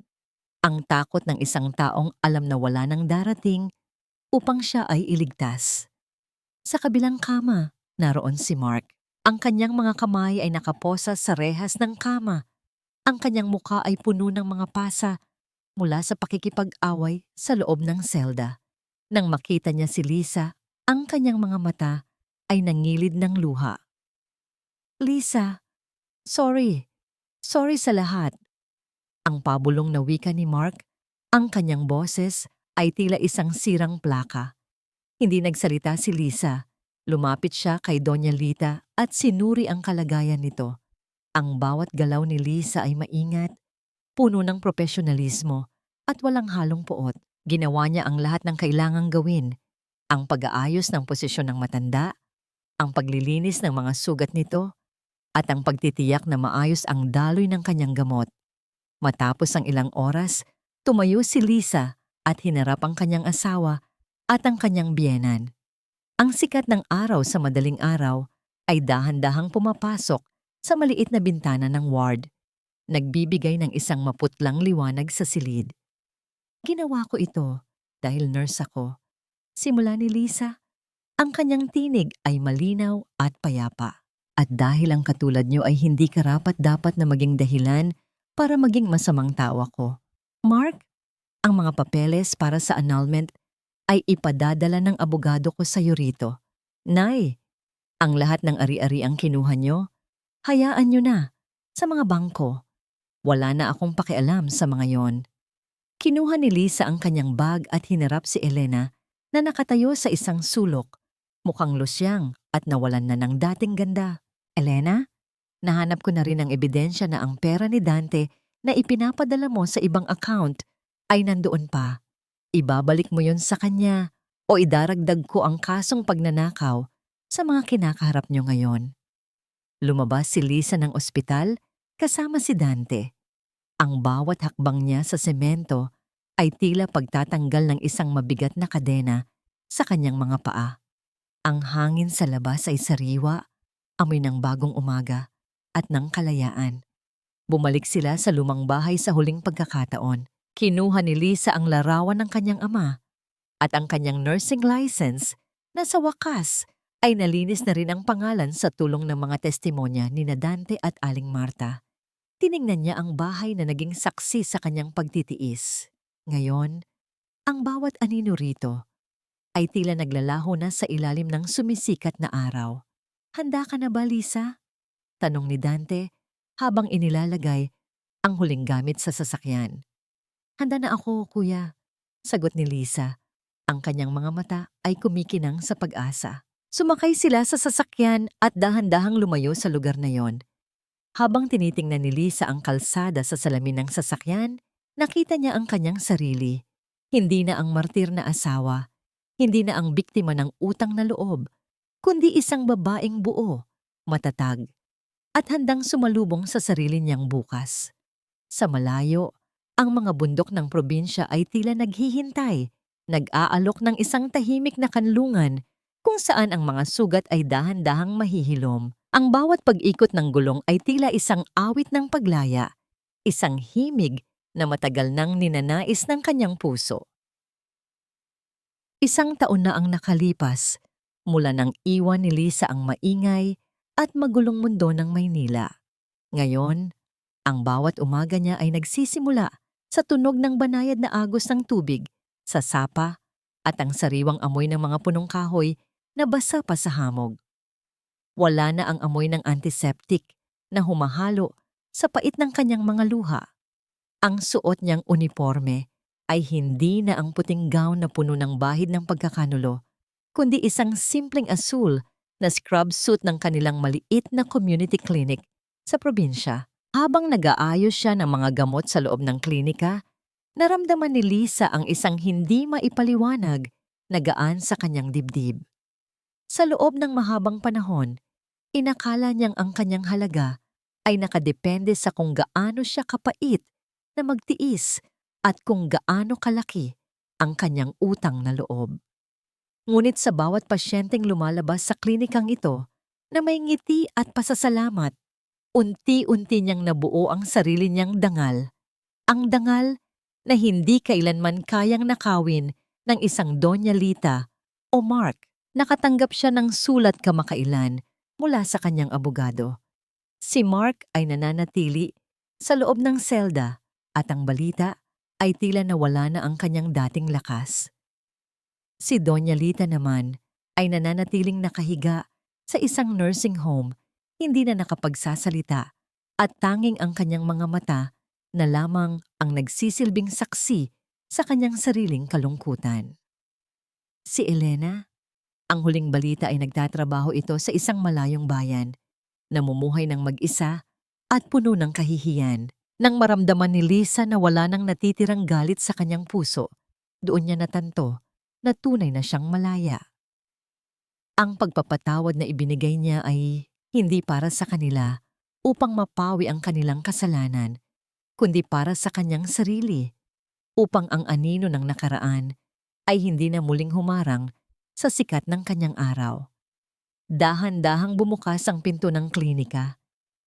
Speaker 1: Ang takot ng isang taong alam na wala nang darating upang siya ay iligtas. Sa kabilang kama, naroon si Mark. Ang kanyang mga kamay ay nakaposa sa rehas ng kama. Ang kanyang mukha ay puno ng mga pasa mula sa pakikipag-away sa loob ng selda. Nang makita niya si Lisa, ang kanyang mga mata ay nangilid ng luha. Lisa, sorry. Sorry sa lahat. Ang pabulong na wika ni Mark, ang kanyang boses ay tila isang sirang plaka. Hindi nagsalita si Lisa. Lumapit siya kay Doña Lita at sinuri ang kalagayan nito. Ang bawat galaw ni Lisa ay maingat, puno ng profesionalismo at walang halong puot. Ginawa niya ang lahat ng kailangang gawin. Ang pag-aayos ng posisyon ng matanda, ang paglilinis ng mga sugat nito, at ang pagtitiyak na maayos ang daloy ng kanyang gamot. Matapos ang ilang oras, tumayo si Lisa at hinarap ang kanyang asawa at ang kanyang biyenan. Ang sikat ng araw sa madaling araw ay dahan-dahang pumapasok sa maliit na bintana ng ward, nagbibigay ng isang maputlang liwanag sa silid. Ginawa ko ito dahil nurse ako. Simula ni Lisa, ang kanyang tinig ay malinaw at payapa. At dahil ang katulad niyo ay hindi karapat-dapat na maging dahilan para maging masamang tao ako. Mark, ang mga papeles para sa annulment ay ipadadala ng abogado ko sa iyo rito. Nay, ang lahat ng ari-ari ang kinuha niyo, hayaan niyo na sa mga bangko. Wala na akong pakialam sa mga yon. Kinuha ni Lisa ang kanyang bag at hinarap si Elena na nakatayo sa isang sulok, mukhang lusyang at nawalan na ng dating ganda. Elena, nahanap ko na rin ang ebidensya na ang pera ni Dante na ipinapadala mo sa ibang account ay nandoon pa. Ibabalik mo yon sa kanya o idaragdag ko ang kasong pagnanakaw sa mga kinakaharap niyo ngayon. Lumabas si Lisa ng ospital kasama si Dante. Ang bawat hakbang niya sa semento ay tila pagtatanggal ng isang mabigat na kadena sa kanyang mga paa. Ang hangin sa labas ay sariwa, amoy ng bagong umaga at ng kalayaan. Bumalik sila sa lumang bahay sa huling pagkakataon. Kinuha ni Lisa ang larawan ng kanyang ama at ang kanyang nursing license na sa wakas ay nalinis na rin ang pangalan sa tulong ng mga testimonya ni Dante at Aling Marta. Tiningnan niya ang bahay na naging saksi sa kanyang pagtitiis. Ngayon, ang bawat anino rito ay tila naglalaho na sa ilalim ng sumisikat na araw. Handa ka na ba, Lisa? Tanong ni Dante habang inilalagay ang huling gamit sa sasakyan. Handa na ako, kuya, sagot ni Lisa. Ang kanyang mga mata ay kumikinang sa pag-asa. Sumakay sila sa sasakyan at dahan-dahang lumayo sa lugar na yon. Habang tinitingnan ni Lisa ang kalsada sa salamin ng sasakyan, nakita niya ang kanyang sarili. Hindi na ang martir na asawa, hindi na ang biktima ng utang na loob, kundi isang babaeng buo, matatag, at handang sumalubong sa sarili niyang bukas. Sa malayo, ang mga bundok ng probinsya ay tila naghihintay, nag-aalok ng isang tahimik na kanlungan kung saan ang mga sugat ay dahan-dahang mahihilom. Ang bawat pag-ikot ng gulong ay tila isang awit ng paglaya, isang himig na matagal nang ninanais ng kanyang puso. Isang taon na ang nakalipas mula nang iwan ni Lisa ang maingay at magulong mundo ng Maynila. Ngayon, ang bawat umaga niya ay nagsisimula sa tunog ng banayad na agos ng tubig, sa sapa, at ang sariwang amoy ng mga punong kahoy na basa pa sa hamog. Wala na ang amoy ng antiseptic na humahalo sa pait ng kanyang mga luha. Ang suot niyang uniforme ay hindi na ang puting gown na puno ng bahid ng pagkakanulo, kundi isang simpleng asul na scrub suit ng kanilang maliit na community clinic sa probinsya. Habang nag-aayos siya ng mga gamot sa loob ng klinika, naramdaman ni Lisa ang isang hindi maipaliwanag na gaan sa kanyang dibdib. Sa loob ng mahabang panahon, inakala niyang ang kanyang halaga ay nakadepende sa kung gaano siya kapait na magtiis at kung gaano kalaki ang kanyang utang na loob. Ngunit sa bawat pasyenteng lumalabas sa klinikang ito na may ngiti at pasasalamat, unti-unti niyang nabuo ang sarili niyang dangal. Ang dangal na hindi kailanman kayang nakawin ng isang Doña Lita o Mark. Nakatanggap siya ng sulat kamakailan mula sa kanyang abogado. Si Mark ay nananatili sa loob ng selda at ang balita ay tila nawala na ang kanyang dating lakas. Si Doña Lita naman ay nananatiling nakahiga sa isang nursing home, hindi na nakapagsasalita at tanging ang kanyang mga mata na lamang ang nagsisilbing saksi sa kanyang sariling kalungkutan. Si Elena, ang huling balita ay nagtatrabaho ito sa isang malayong bayan, namumuhay ng mag-isa at puno ng kahihiyan. Nang maramdaman ni Lisa na wala nang natitirang galit sa kanyang puso, doon niya natanto na tunay na siyang malaya. Ang pagpapatawad na ibinigay niya ay hindi para sa kanila upang mapawi ang kanilang kasalanan, kundi para sa kanyang sarili, upang ang anino ng nakaraan ay hindi na muling humarang sa sikat ng kanyang araw. Dahan-dahang bumukas ang pinto ng klinika.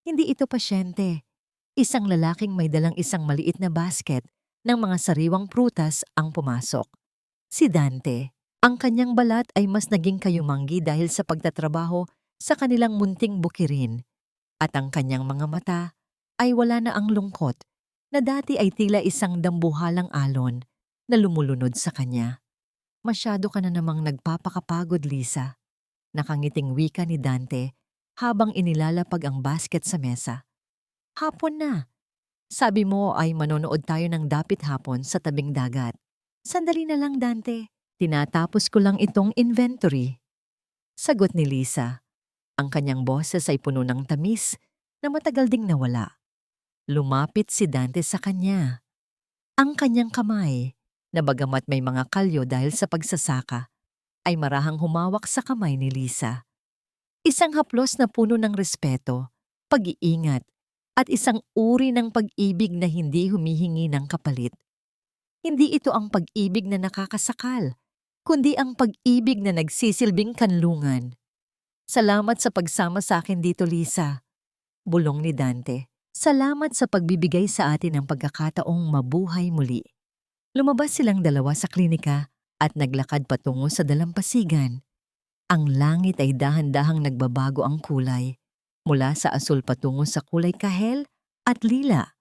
Speaker 1: Hindi ito pasyente. Isang lalaking may dalang isang maliit na basket ng mga sariwang prutas ang pumasok. Si Dante. Ang kanyang balat ay mas naging kayumanggi dahil sa pagtatrabaho sa kanilang munting bukirin. At ang kanyang mga mata ay wala na ang lungkot na dati ay tila isang dambuhalang alon na lumulunod sa kanya. Masyado ka na namang nagpapakapagod, Lisa. Nakangiting wika ni Dante habang inilalapag ang basket sa mesa. Hapon na. Sabi mo ay manonood tayo ng dapit hapon sa tabing dagat. Sandali na lang, Dante. Tinatapos ko lang itong inventory. Sagot ni Lisa. Ang kanyang boses ay puno ng tamis na matagal ding nawala. Lumapit si Dante sa kanya. Ang kanyang kamay, na bagamat may mga kalyo dahil sa pagsasaka, ay marahang humawak sa kamay ni Lisa. Isang haplos na puno ng respeto, pag-iingat, at isang uri ng pag-ibig na hindi humihingi ng kapalit. Hindi ito ang pag-ibig na nakakasakal, kundi ang pag-ibig na nagsisilbing kanlungan. Salamat sa pagsama sa akin dito, Lisa. Bulong ni Dante. Salamat sa pagbibigay sa atin ng pagkakataong mabuhay muli. Lumabas silang dalawa sa klinika at naglakad patungo sa dalampasigan. Ang langit ay dahan-dahang nagbabago ang kulay, mula sa asul patungo sa kulay kahel at lila.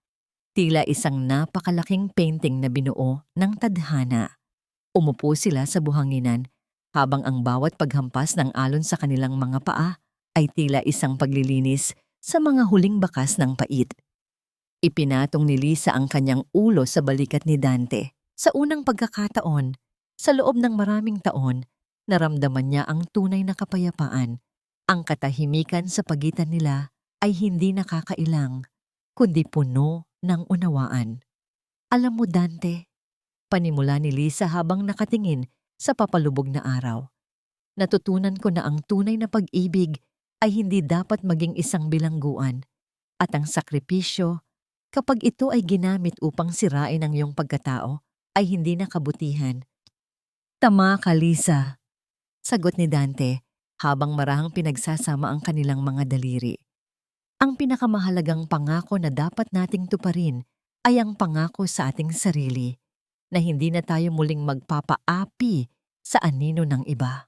Speaker 1: Tila isang napakalaking painting na binuo ng tadhana. Umupo sila sa buhanginan habang ang bawat paghampas ng alon sa kanilang mga paa ay tila isang paglilinis sa mga huling bakas ng pait. Ipinatong ni Lisa ang kanyang ulo sa balikat ni Dante. Sa unang pagkakataon, Sa loob ng maraming taon, naramdaman niya ang tunay na kapayapaan. Ang katahimikan sa pagitan nila ay hindi nakakailang, kundi puno ng unawaan. Alam mo, Dante, panimula ni Lisa habang nakatingin sa papalubog na araw. Natutunan ko na ang tunay na pag-ibig ay hindi dapat maging isang bilangguan at ang sakripisyo, kapag ito ay ginamit upang sirain ang iyong pagkatao, ay hindi na kabutihan. Tama ka, Lisa, sagot ni Dante habang marahang pinagsasama ang kanilang mga daliri. Ang pinakamahalagang pangako na dapat nating tuparin ay ang pangako sa ating sarili na hindi na tayo muling magpapaapi sa anino ng iba.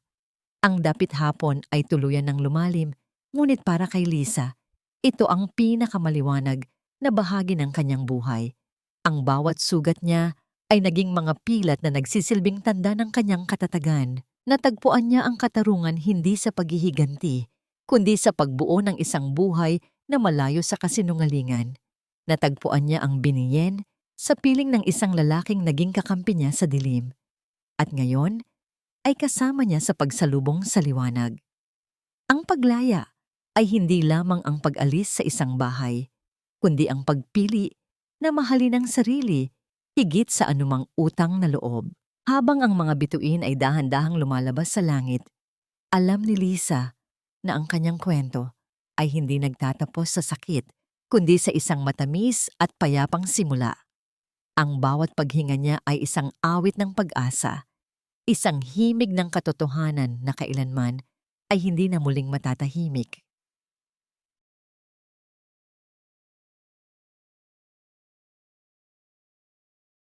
Speaker 1: Ang dapit hapon ay tuluyan ng lumalim, ngunit para kay Lisa, ito ang pinakamaliwanag na bahagi ng kanyang buhay. Ang bawat sugat niya ay naging mga pilat na nagsisilbing tanda ng kanyang katatagan. Natagpuan niya ang katarungan hindi sa paghihiganti, kundi sa pagbuo ng isang buhay na malayo sa kasinungalingan. Natagpuan niya ang biniyen sa piling ng isang lalaking naging kakampi niya sa dilim. At ngayon, ay kasama niya sa pagsalubong sa liwanag. Ang paglaya ay hindi lamang ang pag-alis sa isang bahay, kundi ang pagpili na mahalin ang sarili higit sa anumang utang na loob. Habang ang mga bituin ay dahan-dahang lumalabas sa langit, alam ni Lisa na ang kanyang kwento ay hindi nagtatapos sa sakit, kundi sa isang matamis at payapang simula. Ang bawat paghinga niya ay isang awit ng pag-asa, isang himig ng katotohanan na kailanman ay hindi na muling matatahimik.